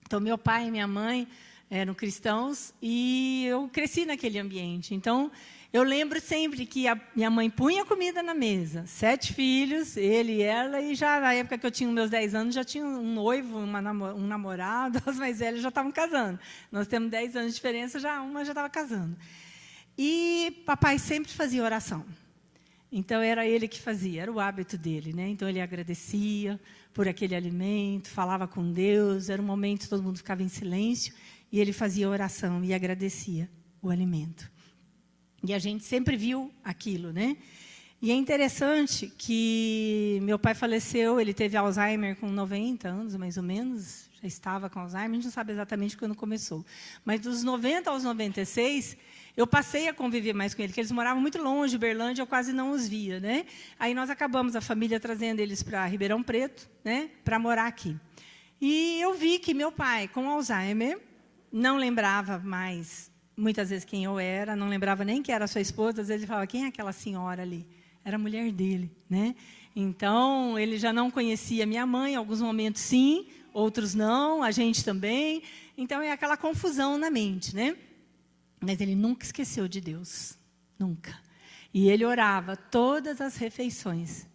Então, meu pai e minha mãe eram cristãos e eu cresci naquele ambiente. Então, eu lembro sempre que a minha mãe punha comida na mesa. 7 filhos, ele e ela, e já na época que eu tinha meus 10 anos, já tinha um noivo, um namorado, os mais velhos já estavam casando. Nós temos 10 anos de diferença, uma já estava casando. E papai sempre fazia oração. Então, era ele que fazia, era o hábito dele, né? Então, ele agradecia por aquele alimento, falava com Deus, era um momento que todo mundo ficava em silêncio, e ele fazia oração e agradecia o alimento. E a gente sempre viu aquilo, né? E é interessante que meu pai faleceu, ele teve Alzheimer com 90 anos, mais ou menos, já estava com Alzheimer, a gente não sabe exatamente quando começou. Mas dos 90 aos 96, eu passei a conviver mais com ele, porque eles moravam muito longe, Uberlândia, eu quase não os via, né? Aí nós acabamos, a família, trazendo eles para Ribeirão Preto, né? Para morar aqui. E eu vi que meu pai, com Alzheimer, não lembrava mais, muitas vezes, quem eu era, não lembrava nem que era a sua esposa, às vezes ele falava, quem é aquela senhora ali? Era a mulher dele, né? Então, ele já não conhecia minha mãe, em alguns momentos sim, outros não, a gente também. Então, é aquela confusão na mente, né? Mas ele nunca esqueceu de Deus, nunca. E ele orava todas as refeições.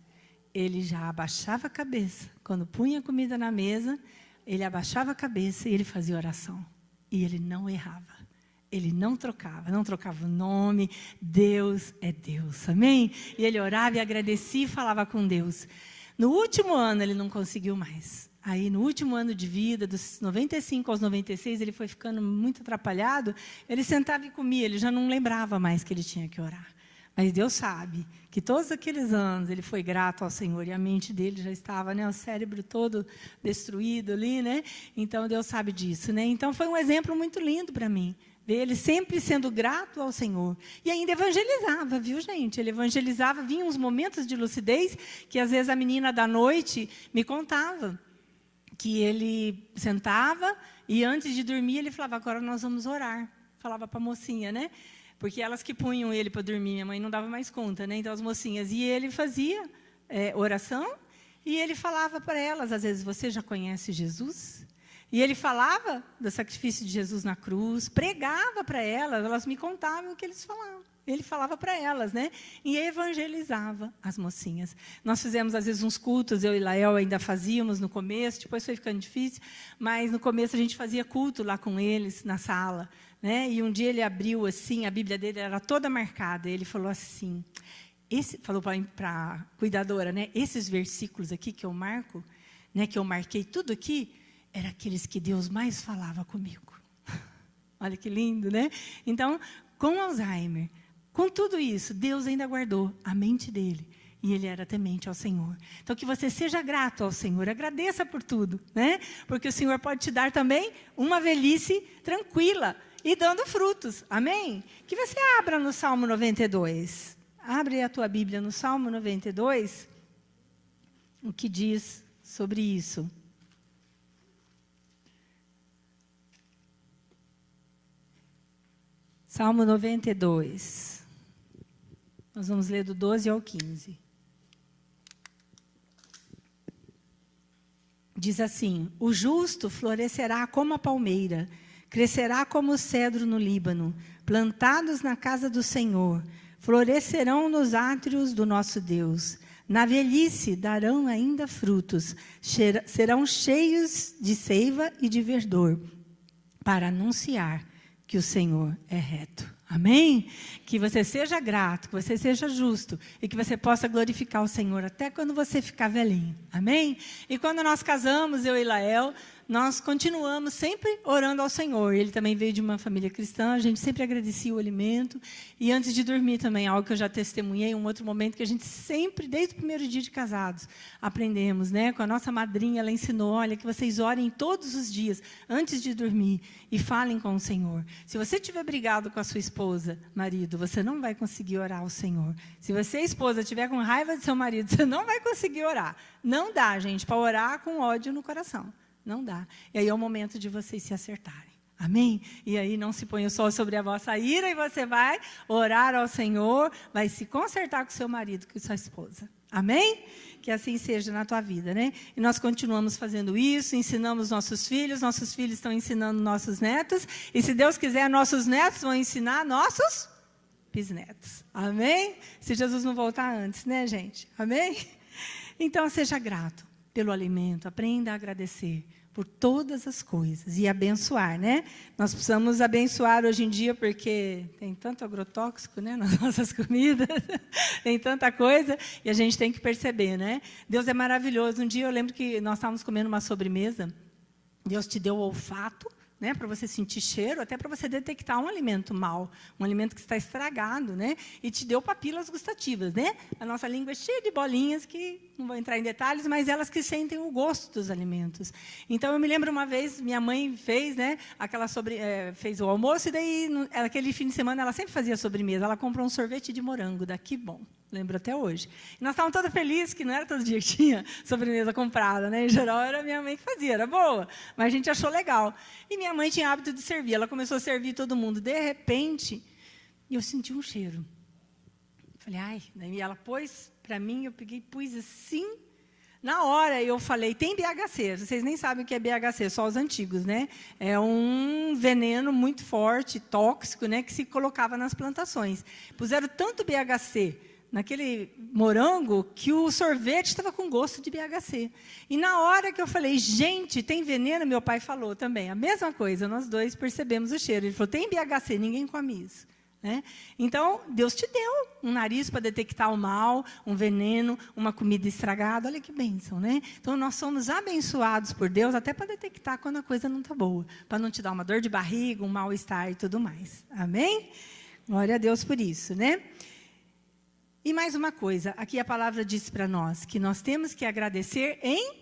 Ele já abaixava a cabeça. Quando punha comida na mesa, ele abaixava a cabeça e ele fazia oração. E ele não errava. Ele não trocava o nome. Deus é Deus, amém? E ele orava e agradecia e falava com Deus. No último ano, ele não conseguiu mais. Aí, no último ano de vida, dos 95 aos 96, ele foi ficando muito atrapalhado. Ele sentava e comia, ele já não lembrava mais que ele tinha que orar. Mas Deus sabe que todos aqueles anos ele foi grato ao Senhor e a mente dele já estava, né, o cérebro todo destruído ali, né? Então, Deus sabe disso, né? Então, foi um exemplo muito lindo para mim. Ver ele sempre sendo grato ao Senhor. E ainda evangelizava, viu, gente? Ele evangelizava, vinha uns momentos de lucidez que, às vezes, a menina da noite me contava que ele sentava e, antes de dormir, ele falava, agora nós vamos orar. Falava para a mocinha, né? porque elas que punham ele para dormir, minha mãe não dava mais conta, né? Então, as mocinhas. E ele fazia oração, e ele falava para elas, às vezes, você já conhece Jesus? E ele falava do sacrifício de Jesus na cruz, pregava para elas me contavam o que eles falavam. Ele falava para elas, né? E evangelizava as mocinhas. Nós fizemos, às vezes, uns cultos, eu e Lael ainda fazíamos no começo, depois foi ficando difícil, mas no começo a gente fazia culto lá com eles, na sala, né? E um dia ele abriu assim, a Bíblia dele era toda marcada, ele falou assim, falou para a cuidadora, né? Esses versículos aqui que eu marco, né? Que eu marquei tudo aqui, eram aqueles que Deus mais falava comigo. Olha que lindo, né? Então, com Alzheimer, com tudo isso, Deus ainda guardou a mente dele. E ele era temente ao Senhor. Então, que você seja grato ao Senhor. Agradeça por tudo, né? Porque o Senhor pode te dar também uma velhice tranquila e dando frutos. Amém? Que você abra no Salmo 92. Abre a tua Bíblia no Salmo 92. O que diz sobre isso? Salmo 92. Nós vamos ler do 12 ao 15. Diz assim, o justo florescerá como a palmeira, crescerá como o cedro no Líbano, plantados na casa do Senhor, florescerão nos átrios do nosso Deus. Na velhice darão ainda frutos, serão cheios de seiva e de verdor, para anunciar que o Senhor é reto. Amém? Que você seja grato, que você seja justo e que você possa glorificar o Senhor até quando você ficar velhinho. Amém? E quando nós casamos, eu e Lael, nós continuamos sempre orando ao Senhor. Ele também veio de uma família cristã, a gente sempre agradecia o alimento. E antes de dormir também, algo que eu já testemunhei, um outro momento que a gente sempre, desde o primeiro dia de casados, aprendemos, né? Com a nossa madrinha, ela ensinou, olha, que vocês orem todos os dias, antes de dormir, e falem com o Senhor. Se você tiver brigado com a sua esposa, marido, você não vai conseguir orar ao Senhor. Se você, esposa, tiver com raiva de seu marido, você não vai conseguir orar. Não dá, gente, para orar com ódio no coração. Não dá. E aí é o momento de vocês se acertarem. Amém? E aí não se põe o sol sobre a vossa ira e você vai orar ao Senhor, vai se consertar com seu marido, com sua esposa. Amém? Que assim seja na tua vida, né? E nós continuamos fazendo isso, ensinamos nossos filhos estão ensinando nossos netos, e se Deus quiser, nossos netos vão ensinar nossos bisnetos. Amém? Se Jesus não voltar antes, né, gente? Amém? Então, seja grato pelo alimento, aprenda a agradecer por todas as coisas e abençoar, né? Nós precisamos abençoar hoje em dia porque tem tanto agrotóxico, né, nas nossas comidas, tem tanta coisa e a gente tem que perceber, né? Deus é maravilhoso. Um dia eu lembro que nós estávamos comendo uma sobremesa, Deus te deu o olfato, né, para você sentir cheiro, até para você detectar um alimento mau, um alimento que está estragado, né, e te deu papilas gustativas, né? A nossa língua é cheia de bolinhas que não vou entrar em detalhes, mas elas que sentem o gosto dos alimentos. Então eu me lembro uma vez minha mãe fez, né, fez o almoço e daí aquele fim de semana ela sempre fazia sobremesa. Ela comprou um sorvete de morango, daqui bom. Lembro até hoje. E nós estávamos todos felizes, que não era todo dia que tinha sobremesa comprada, né? Em geral, era minha mãe que fazia, era boa. Mas a gente achou legal. E minha mãe tinha hábito de servir. Ela começou a servir todo mundo. De repente, eu senti um cheiro. Falei, ai. Daí ela pôs para mim, eu peguei, pus assim. Na hora, eu falei, tem BHC. Vocês nem sabem o que é BHC, só os antigos, né? É um veneno muito forte, tóxico, né? Que se colocava nas plantações. Puseram tanto BHC naquele morango, que o sorvete estava com gosto de BHC. E na hora que eu falei, gente, tem veneno, meu pai falou também, a mesma coisa, nós dois percebemos o cheiro. Ele falou, tem BHC, ninguém come isso. Né? Então, Deus te deu um nariz para detectar o mal, um veneno, uma comida estragada, olha que bênção, né? Então, nós somos abençoados por Deus até para detectar quando a coisa não está boa, para não te dar uma dor de barriga, um mal-estar e tudo mais. Amém? Glória a Deus por isso, né? E mais uma coisa, aqui a palavra diz para nós que nós temos que agradecer em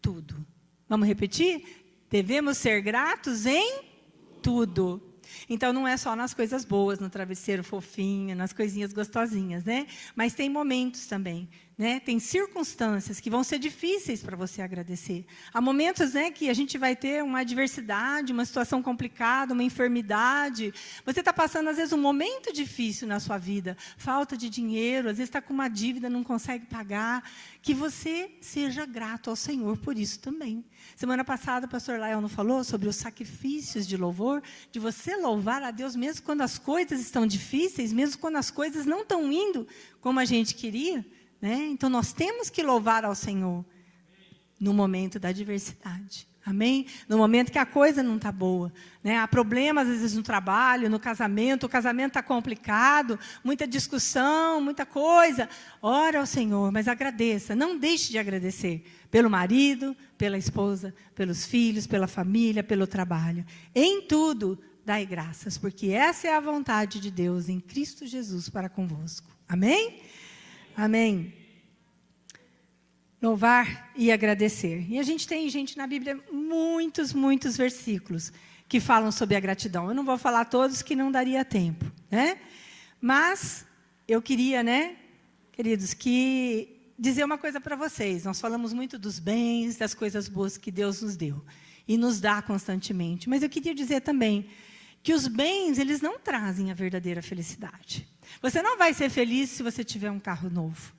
tudo. Vamos repetir? Devemos ser gratos em tudo. Então, não é só nas coisas boas, no travesseiro fofinho, nas coisinhas gostosinhas, né? Mas tem momentos também né? Tem circunstâncias que vão ser difíceis para você agradecer. Há momentos, né, que a gente vai ter uma adversidade, uma situação complicada, uma enfermidade. Você está passando, às vezes, um momento difícil na sua vida. Falta de dinheiro, às vezes está com uma dívida, não consegue pagar. Que você seja grato ao Senhor por isso também. Semana passada, o pastor Lael falou sobre os sacrifícios de louvor, de você louvar a Deus mesmo quando as coisas estão difíceis, mesmo quando as coisas não estão indo como a gente queria. Né? Então, nós temos que louvar ao Senhor no momento da adversidade. Amém? No momento que a coisa não está boa. Né? Há problemas, às vezes, no trabalho, no casamento. O casamento está complicado, muita discussão, muita coisa. Ora ao Senhor, mas agradeça. Não deixe de agradecer pelo marido, pela esposa, pelos filhos, pela família, pelo trabalho. Em tudo, dai graças, porque essa é a vontade de Deus em Cristo Jesus para convosco. Amém? Amém. Louvar e agradecer. E a gente tem, na Bíblia, muitos versículos que falam sobre a gratidão. Eu não vou falar todos, que não daria tempo, né? Mas eu queria, né, queridos, dizer uma coisa para vocês. Nós falamos muito dos bens, das coisas boas que Deus nos deu e nos dá constantemente. Mas eu queria dizer também que os bens, eles não trazem a verdadeira felicidade. Você não vai ser feliz se você tiver um carro novo.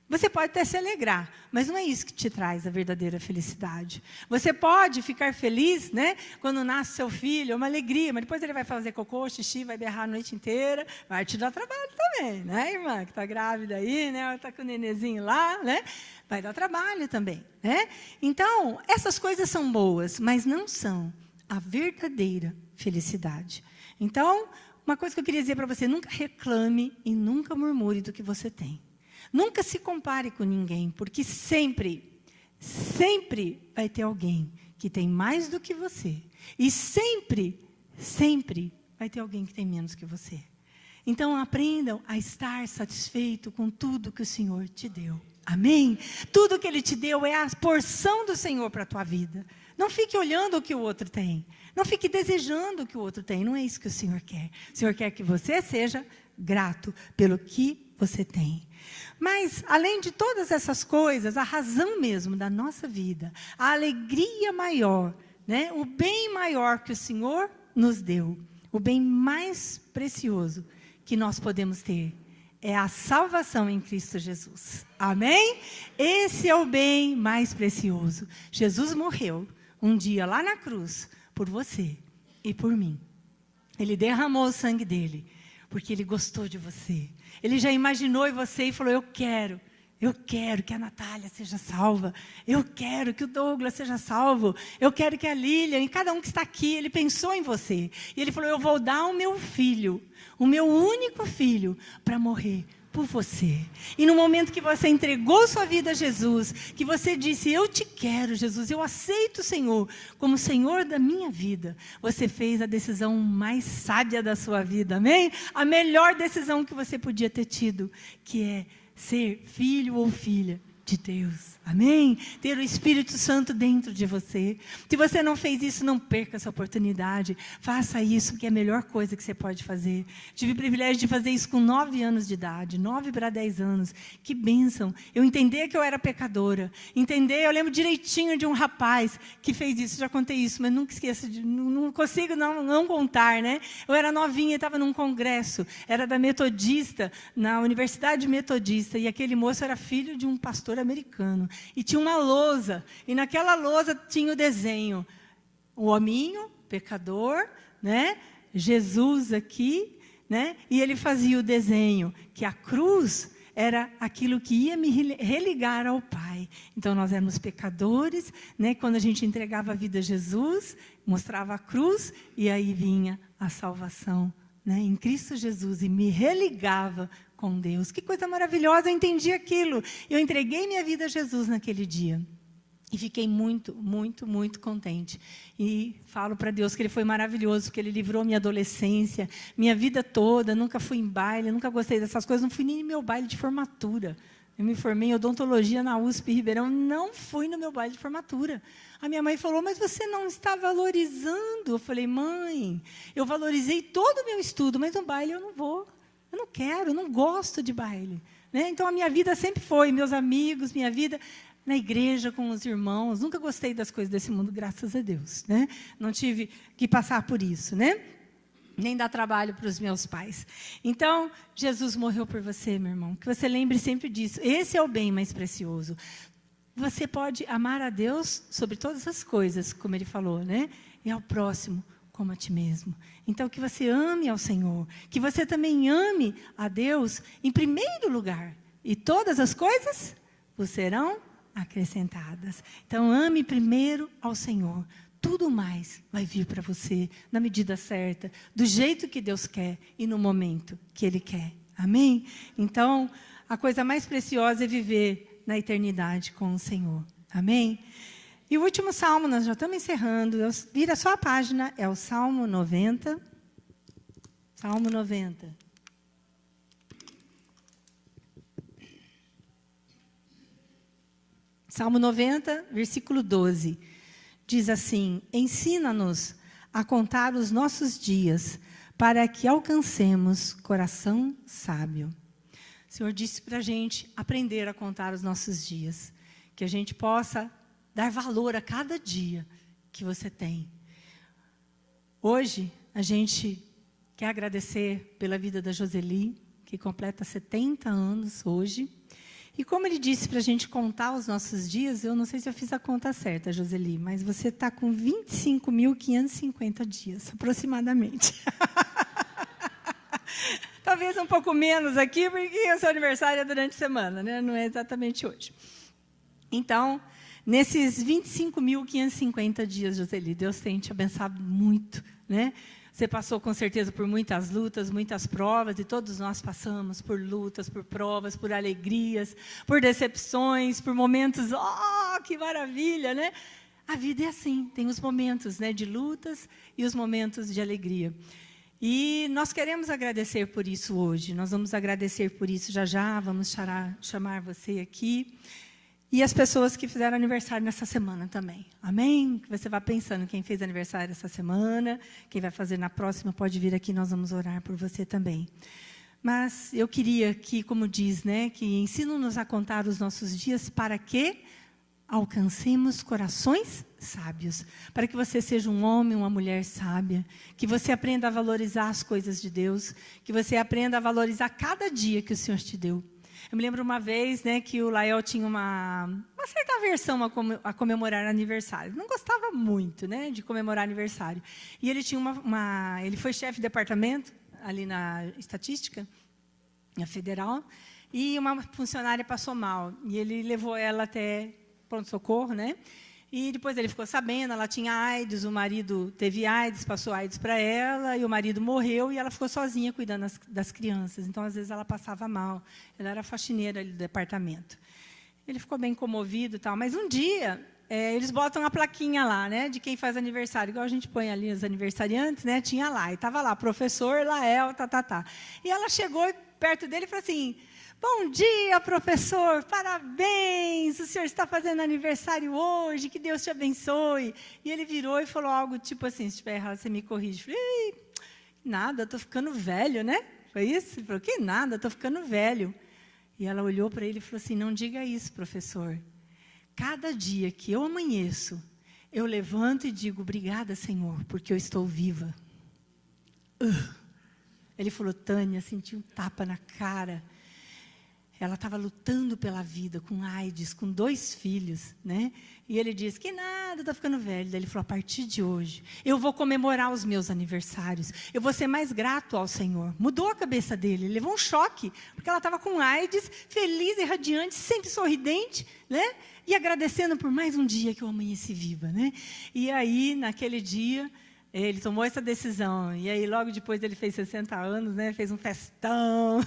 Você pode até se alegrar, mas não é isso que te traz a verdadeira felicidade. Você pode ficar feliz, né, quando nasce seu filho, é uma alegria, mas depois ele vai fazer cocô, xixi, vai berrar a noite inteira, vai te dar trabalho também, né, irmã, que está grávida aí, né, está com o nenenzinho lá, né, vai dar trabalho também, né. Então, essas coisas são boas, mas não são a verdadeira felicidade. Então, uma coisa que eu queria dizer para você, nunca reclame e nunca murmure do que você tem. Nunca se compare com ninguém, porque sempre vai ter alguém que tem mais do que você. E sempre vai ter alguém que tem menos que você. Então, aprendam a estar satisfeito com tudo que o Senhor te deu. Amém? Tudo que Ele te deu é a porção do Senhor para a tua vida. Não fique olhando o que o outro tem. Não fique desejando o que o outro tem. Não é isso que o Senhor quer. O Senhor quer que você seja grato pelo que você tem. Mas, além de todas essas coisas, a razão mesmo da nossa vida, a alegria maior, né, o bem maior que o Senhor nos deu, o bem mais precioso que nós podemos ter, é a salvação em Cristo Jesus. Amém? Esse é o bem mais precioso. Jesus morreu um dia lá na cruz por você e por mim. Ele derramou o sangue dele, porque Ele gostou de você. Ele já imaginou em você e falou, eu quero que a Natália seja salva, eu quero que o Douglas seja salvo, eu quero que a Lilian, e cada um que está aqui, Ele pensou em você. E Ele falou, eu vou dar o meu filho, o meu único filho, para morrer por você. E no momento que você entregou sua vida a Jesus, que você disse, eu te quero, Jesus, eu aceito o Senhor como Senhor da minha vida, você fez a decisão mais sábia da sua vida, amém? A melhor decisão que você podia ter tido, que é ser filho ou filha de Deus, amém? Ter o Espírito Santo dentro de você. Se você não fez isso, não perca essa oportunidade. Faça isso, que é a melhor coisa que você pode fazer. Tive o privilégio de fazer isso com 9 anos de idade, 9 para 10 anos. Que bênção. Eu entender que eu era pecadora. Eu lembro direitinho de um rapaz que fez isso. Já contei isso, mas nunca esqueço, não consigo não contar, né? Eu era novinha, estava num congresso, era da Metodista, na Universidade Metodista, e aquele moço era filho de um pastor americano, e tinha uma lousa, e naquela lousa tinha o desenho, o hominho, pecador, né? Jesus aqui, né? E ele fazia o desenho, que a cruz era aquilo que ia me religar ao Pai. Então, nós éramos pecadores, né? Quando a gente entregava a vida a Jesus, mostrava a cruz, e aí vinha a salvação, né? Em Cristo Jesus, e me religava com Deus. Que coisa maravilhosa, eu entendi aquilo. Eu entreguei minha vida a Jesus naquele dia. E fiquei muito contente. E falo para Deus que Ele foi maravilhoso, porque Ele livrou minha adolescência, minha vida toda. Nunca fui em baile, nunca gostei dessas coisas. Não fui nem no meu baile de formatura. Eu me formei em odontologia na USP Ribeirão, não fui no meu baile de formatura. A minha mãe falou, mas você não está valorizando. Eu falei, mãe, eu valorizei todo o meu estudo, mas no baile eu não vou. Eu não quero, eu não gosto de baile. né? Então, a minha vida sempre foi, meus amigos, minha vida na igreja, com os irmãos. Nunca gostei das coisas desse mundo, graças a Deus, né? Não tive que passar por isso, né? Nem dar trabalho para os meus pais. Então, Jesus morreu por você, meu irmão. Que você lembre sempre disso. Esse é o bem mais precioso. Você pode amar a Deus sobre todas as coisas, como ele falou, né? E ao próximo como a ti mesmo. Então, que você ame ao Senhor. Que você também ame a Deus em primeiro lugar. E todas as coisas vos serão acrescentadas. Então, ame primeiro ao Senhor. Tudo mais vai vir para você na medida certa, do jeito que Deus quer e no momento que Ele quer. Amém? Então, a coisa mais preciosa é viver na eternidade com o Senhor. Amém? E o último salmo, nós já estamos encerrando. Vira só a página, é o Salmo 90. Salmo 90. Salmo 90, versículo 12. Diz assim: ensina-nos a contar os nossos dias, para que alcancemos coração sábio. O Senhor disse para a gente aprender a contar os nossos dias, que a gente possa dar valor a cada dia que você tem. Hoje, a gente quer agradecer pela vida da Joseli, que completa 70 anos hoje. E como ele disse para a gente contar os nossos dias, eu não sei se eu fiz a conta certa, Joseli, mas você está com 25.550 dias, aproximadamente. Talvez um pouco menos aqui, porque o seu aniversário é durante a semana, né? Não é exatamente hoje. Então, nesses 25.550 dias, Joseli, Deus tem te abençoado muito, né? Você passou, com certeza, por muitas lutas, muitas provas, e todos nós passamos por lutas, por provas, por alegrias, por decepções, por momentos, oh, que maravilha, né? A vida é assim, tem os momentos, né, de lutas e os momentos de alegria. E nós queremos agradecer por isso hoje, nós vamos agradecer por isso já, vamos chamar você aqui. E as pessoas que fizeram aniversário nessa semana também. Amém? Que você vá pensando quem fez aniversário essa semana, quem vai fazer na próxima, pode vir aqui, nós vamos orar por você também. Mas eu queria que, como diz, né, que ensina-nos a contar os nossos dias para que alcancemos corações sábios. Para que você seja um homem, uma mulher sábia. Que você aprenda a valorizar as coisas de Deus. Que você aprenda a valorizar cada dia que o Senhor te deu. Eu me lembro uma vez, né, que o Lael tinha uma certa aversão a comemorar aniversário. Não gostava muito, né, de comemorar aniversário. E ele tinha ele foi chefe de departamento ali na estatística, na federal, e uma funcionária passou mal. E ele levou ela até pronto-socorro, né? E depois ele ficou sabendo, ela tinha AIDS, o marido teve AIDS, passou AIDS para ela, e o marido morreu, e ela ficou sozinha cuidando das crianças. Então, às vezes, ela passava mal. Ela era faxineira ali do departamento. Ele ficou bem comovido e tal. Mas um dia, eles botam a plaquinha lá, né, de quem faz aniversário. Igual a gente põe ali os aniversariantes, né, tinha lá. E estava lá, professor Lael, tá. E ela chegou perto dele e falou assim: bom dia, professor, parabéns, o senhor está fazendo aniversário hoje, que Deus te abençoe. E ele virou e falou algo tipo assim: se estiver errado, você me corrige. Eu falei: nada, estou ficando velho, né? Foi isso? Ele falou: que nada, estou ficando velho. E ela olhou para ele e falou assim: não diga isso, professor. Cada dia que eu amanheço, eu levanto e digo: obrigada, Senhor, porque eu estou viva. Ele falou: Tânia, senti um tapa na cara. Ela estava lutando pela vida, com AIDS, com 2 filhos, né? E ele disse: que nada, estou ficando velho. Daí ele falou: a partir de hoje, eu vou comemorar os meus aniversários. Eu vou ser mais grato ao Senhor. Mudou a cabeça dele, ele levou um choque, porque ela estava com AIDS, feliz e radiante, sempre sorridente, né? E agradecendo por mais um dia que eu amanheci viva, né? E aí, naquele dia, ele tomou essa decisão, e aí logo depois ele fez 60 anos, né? Fez um festão,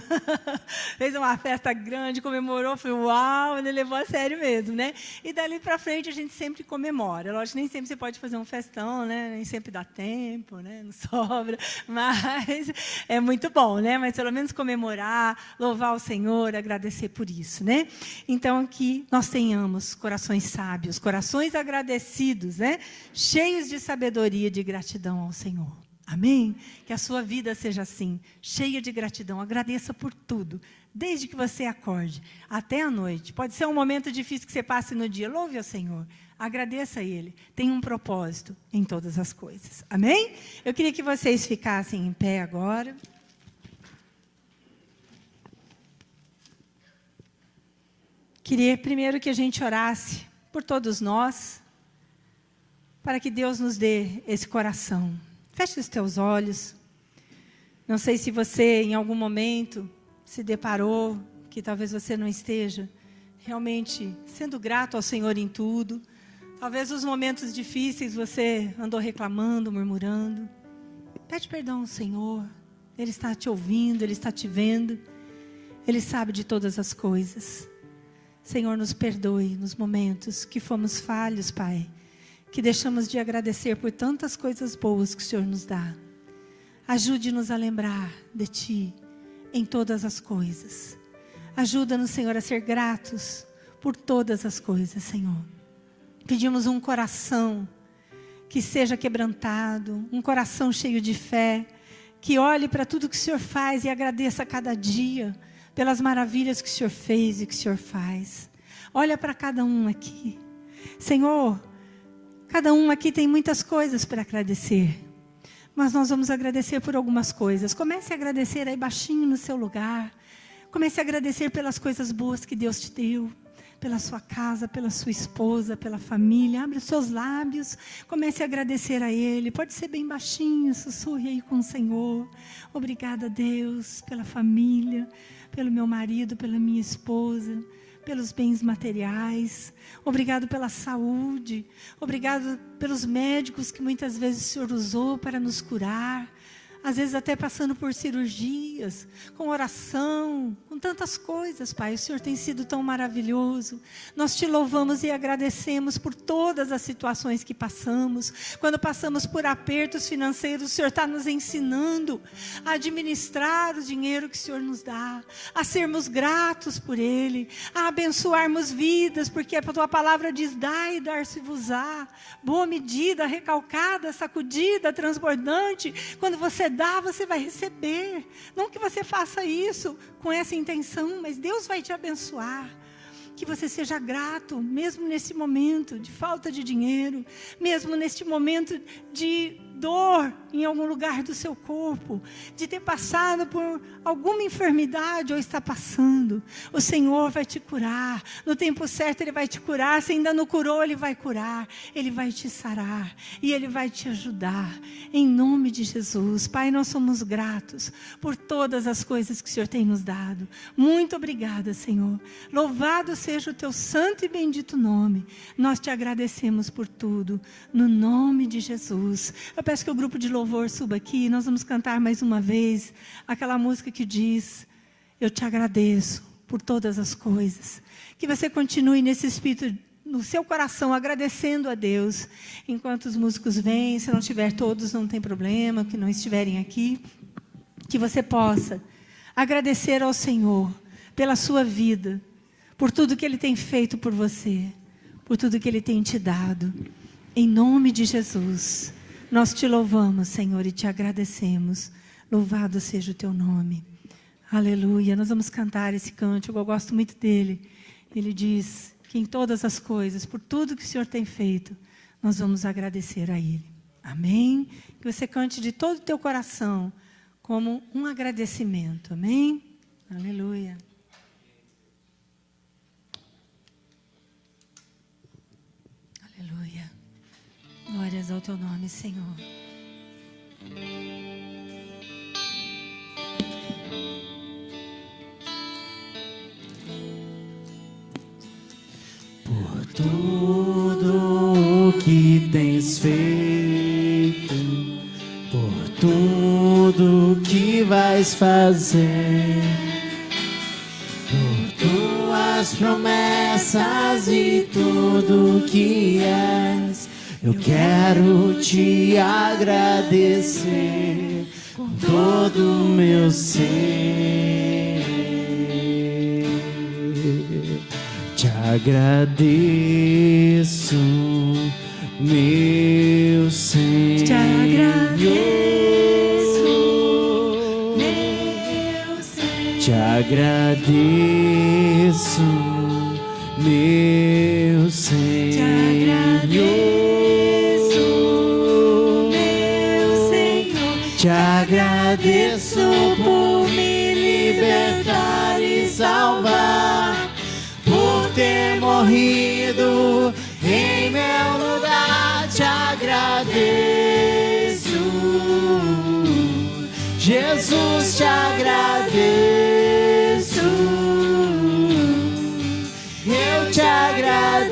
fez uma festa grande, comemorou, foi uau, ele levou a sério mesmo, né? E dali para frente a gente sempre comemora. Lógico que nem sempre você pode fazer um festão, né? Nem sempre dá tempo, né? Não sobra, mas é muito bom, né? Mas pelo menos comemorar, louvar o Senhor, agradecer por isso, né? Então que nós tenhamos corações sábios, corações agradecidos, né? Cheios de sabedoria, de gratidão ao Senhor. Amém? Que a sua vida seja assim, cheia de gratidão. Agradeça por tudo. Desde que você acorde até a noite. Pode ser um momento difícil que você passe no dia. Louve ao Senhor. Agradeça a Ele. Tem um propósito em todas as coisas. Amém? Eu queria que vocês ficassem em pé agora. Queria primeiro que a gente orasse por todos nós, para que Deus nos dê esse coração. Feche os teus olhos. Não sei se você, em algum momento, se deparou, que talvez você não esteja realmente sendo grato ao Senhor em tudo. Talvez os momentos difíceis você andou reclamando, murmurando. Pede perdão ao Senhor. Ele está te ouvindo, Ele está te vendo. Ele sabe de todas as coisas. Senhor, nos perdoe nos momentos que fomos falhos, Pai. Que deixamos de agradecer por tantas coisas boas que o Senhor nos dá. Ajude-nos a lembrar de Ti em todas as coisas. Ajuda-nos, Senhor, a ser gratos por todas as coisas, Senhor. Pedimos um coração que seja quebrantado, um coração cheio de fé, que olhe para tudo que o Senhor faz e agradeça a cada dia pelas maravilhas que o Senhor fez e que o Senhor faz. Olha para cada um aqui. Senhor, cada um aqui tem muitas coisas para agradecer. Mas nós vamos agradecer por algumas coisas. Comece a agradecer aí baixinho no seu lugar. Comece a agradecer pelas coisas boas que Deus te deu. Pela sua casa, pela sua esposa, pela família. Abre os seus lábios. Comece a agradecer a Ele. Pode ser bem baixinho, sussurre aí com o Senhor. Obrigada, Deus, pela família, pelo meu marido, pela minha esposa, pelos bens materiais. Obrigado pela saúde. Obrigado pelos médicos que muitas vezes o Senhor usou para nos curar. Às vezes até passando por cirurgias, com oração, com tantas coisas, Pai. O Senhor tem sido tão maravilhoso. Nós te louvamos e agradecemos por todas as situações que passamos. Quando passamos por apertos financeiros, o Senhor está nos ensinando a administrar o dinheiro que o Senhor nos dá, a sermos gratos por Ele, a abençoarmos vidas, porque a Tua palavra diz, dai e dar-se-vos-á. Boa medida, recalcada, sacudida, transbordante. Quando você dá, você vai receber. Não que você faça isso com essa intenção, mas Deus vai te abençoar. Que você seja grato, mesmo nesse momento de falta de dinheiro, mesmo neste momento de dor em algum lugar do seu corpo, de ter passado por alguma enfermidade ou está passando. O Senhor vai te curar. No tempo certo Ele vai te curar. Se ainda não curou, Ele vai curar. Ele vai te sarar e Ele vai te ajudar. Em nome de Jesus. Pai, nós somos gratos por todas as coisas que o Senhor tem nos dado. Muito obrigada, Senhor. Louvado seja o Teu santo e bendito nome. Nós te agradecemos por tudo. No nome de Jesus. Eu peço que o grupo de louvor suba aqui. Nós vamos cantar mais uma vez aquela música que diz: eu te agradeço por todas as coisas. Que você continue nesse espírito no seu coração, agradecendo a Deus. Enquanto os músicos vêm, se não tiver todos, não tem problema, que não estiverem aqui. Que você possa agradecer ao Senhor pela sua vida, por tudo que Ele tem feito por você, por tudo que Ele tem te dado. Em nome de Jesus. Nós te louvamos, Senhor, e te agradecemos. Louvado seja o Teu nome. Aleluia. Nós vamos cantar esse cântico, eu gosto muito dele. Ele diz que em todas as coisas, por tudo que o Senhor tem feito, nós vamos agradecer a Ele. Amém? Que você cante de todo o teu coração, como um agradecimento. Amém? Aleluia. Aleluia. Glórias ao Teu nome, Senhor. Por tudo o que tens feito, por tudo que vais fazer, por tuas promessas e tudo que és, eu quero te agradecer com todo o meu ser. Te agradeço, meu Senhor. Te agradeço, meu Senhor. Te agradeço, meu Senhor. Te agradeço por me libertar e salvar, por ter morrido em meu lugar. Te agradeço, Jesus, te agradeço. Eu te agradeço,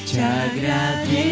te agradeço.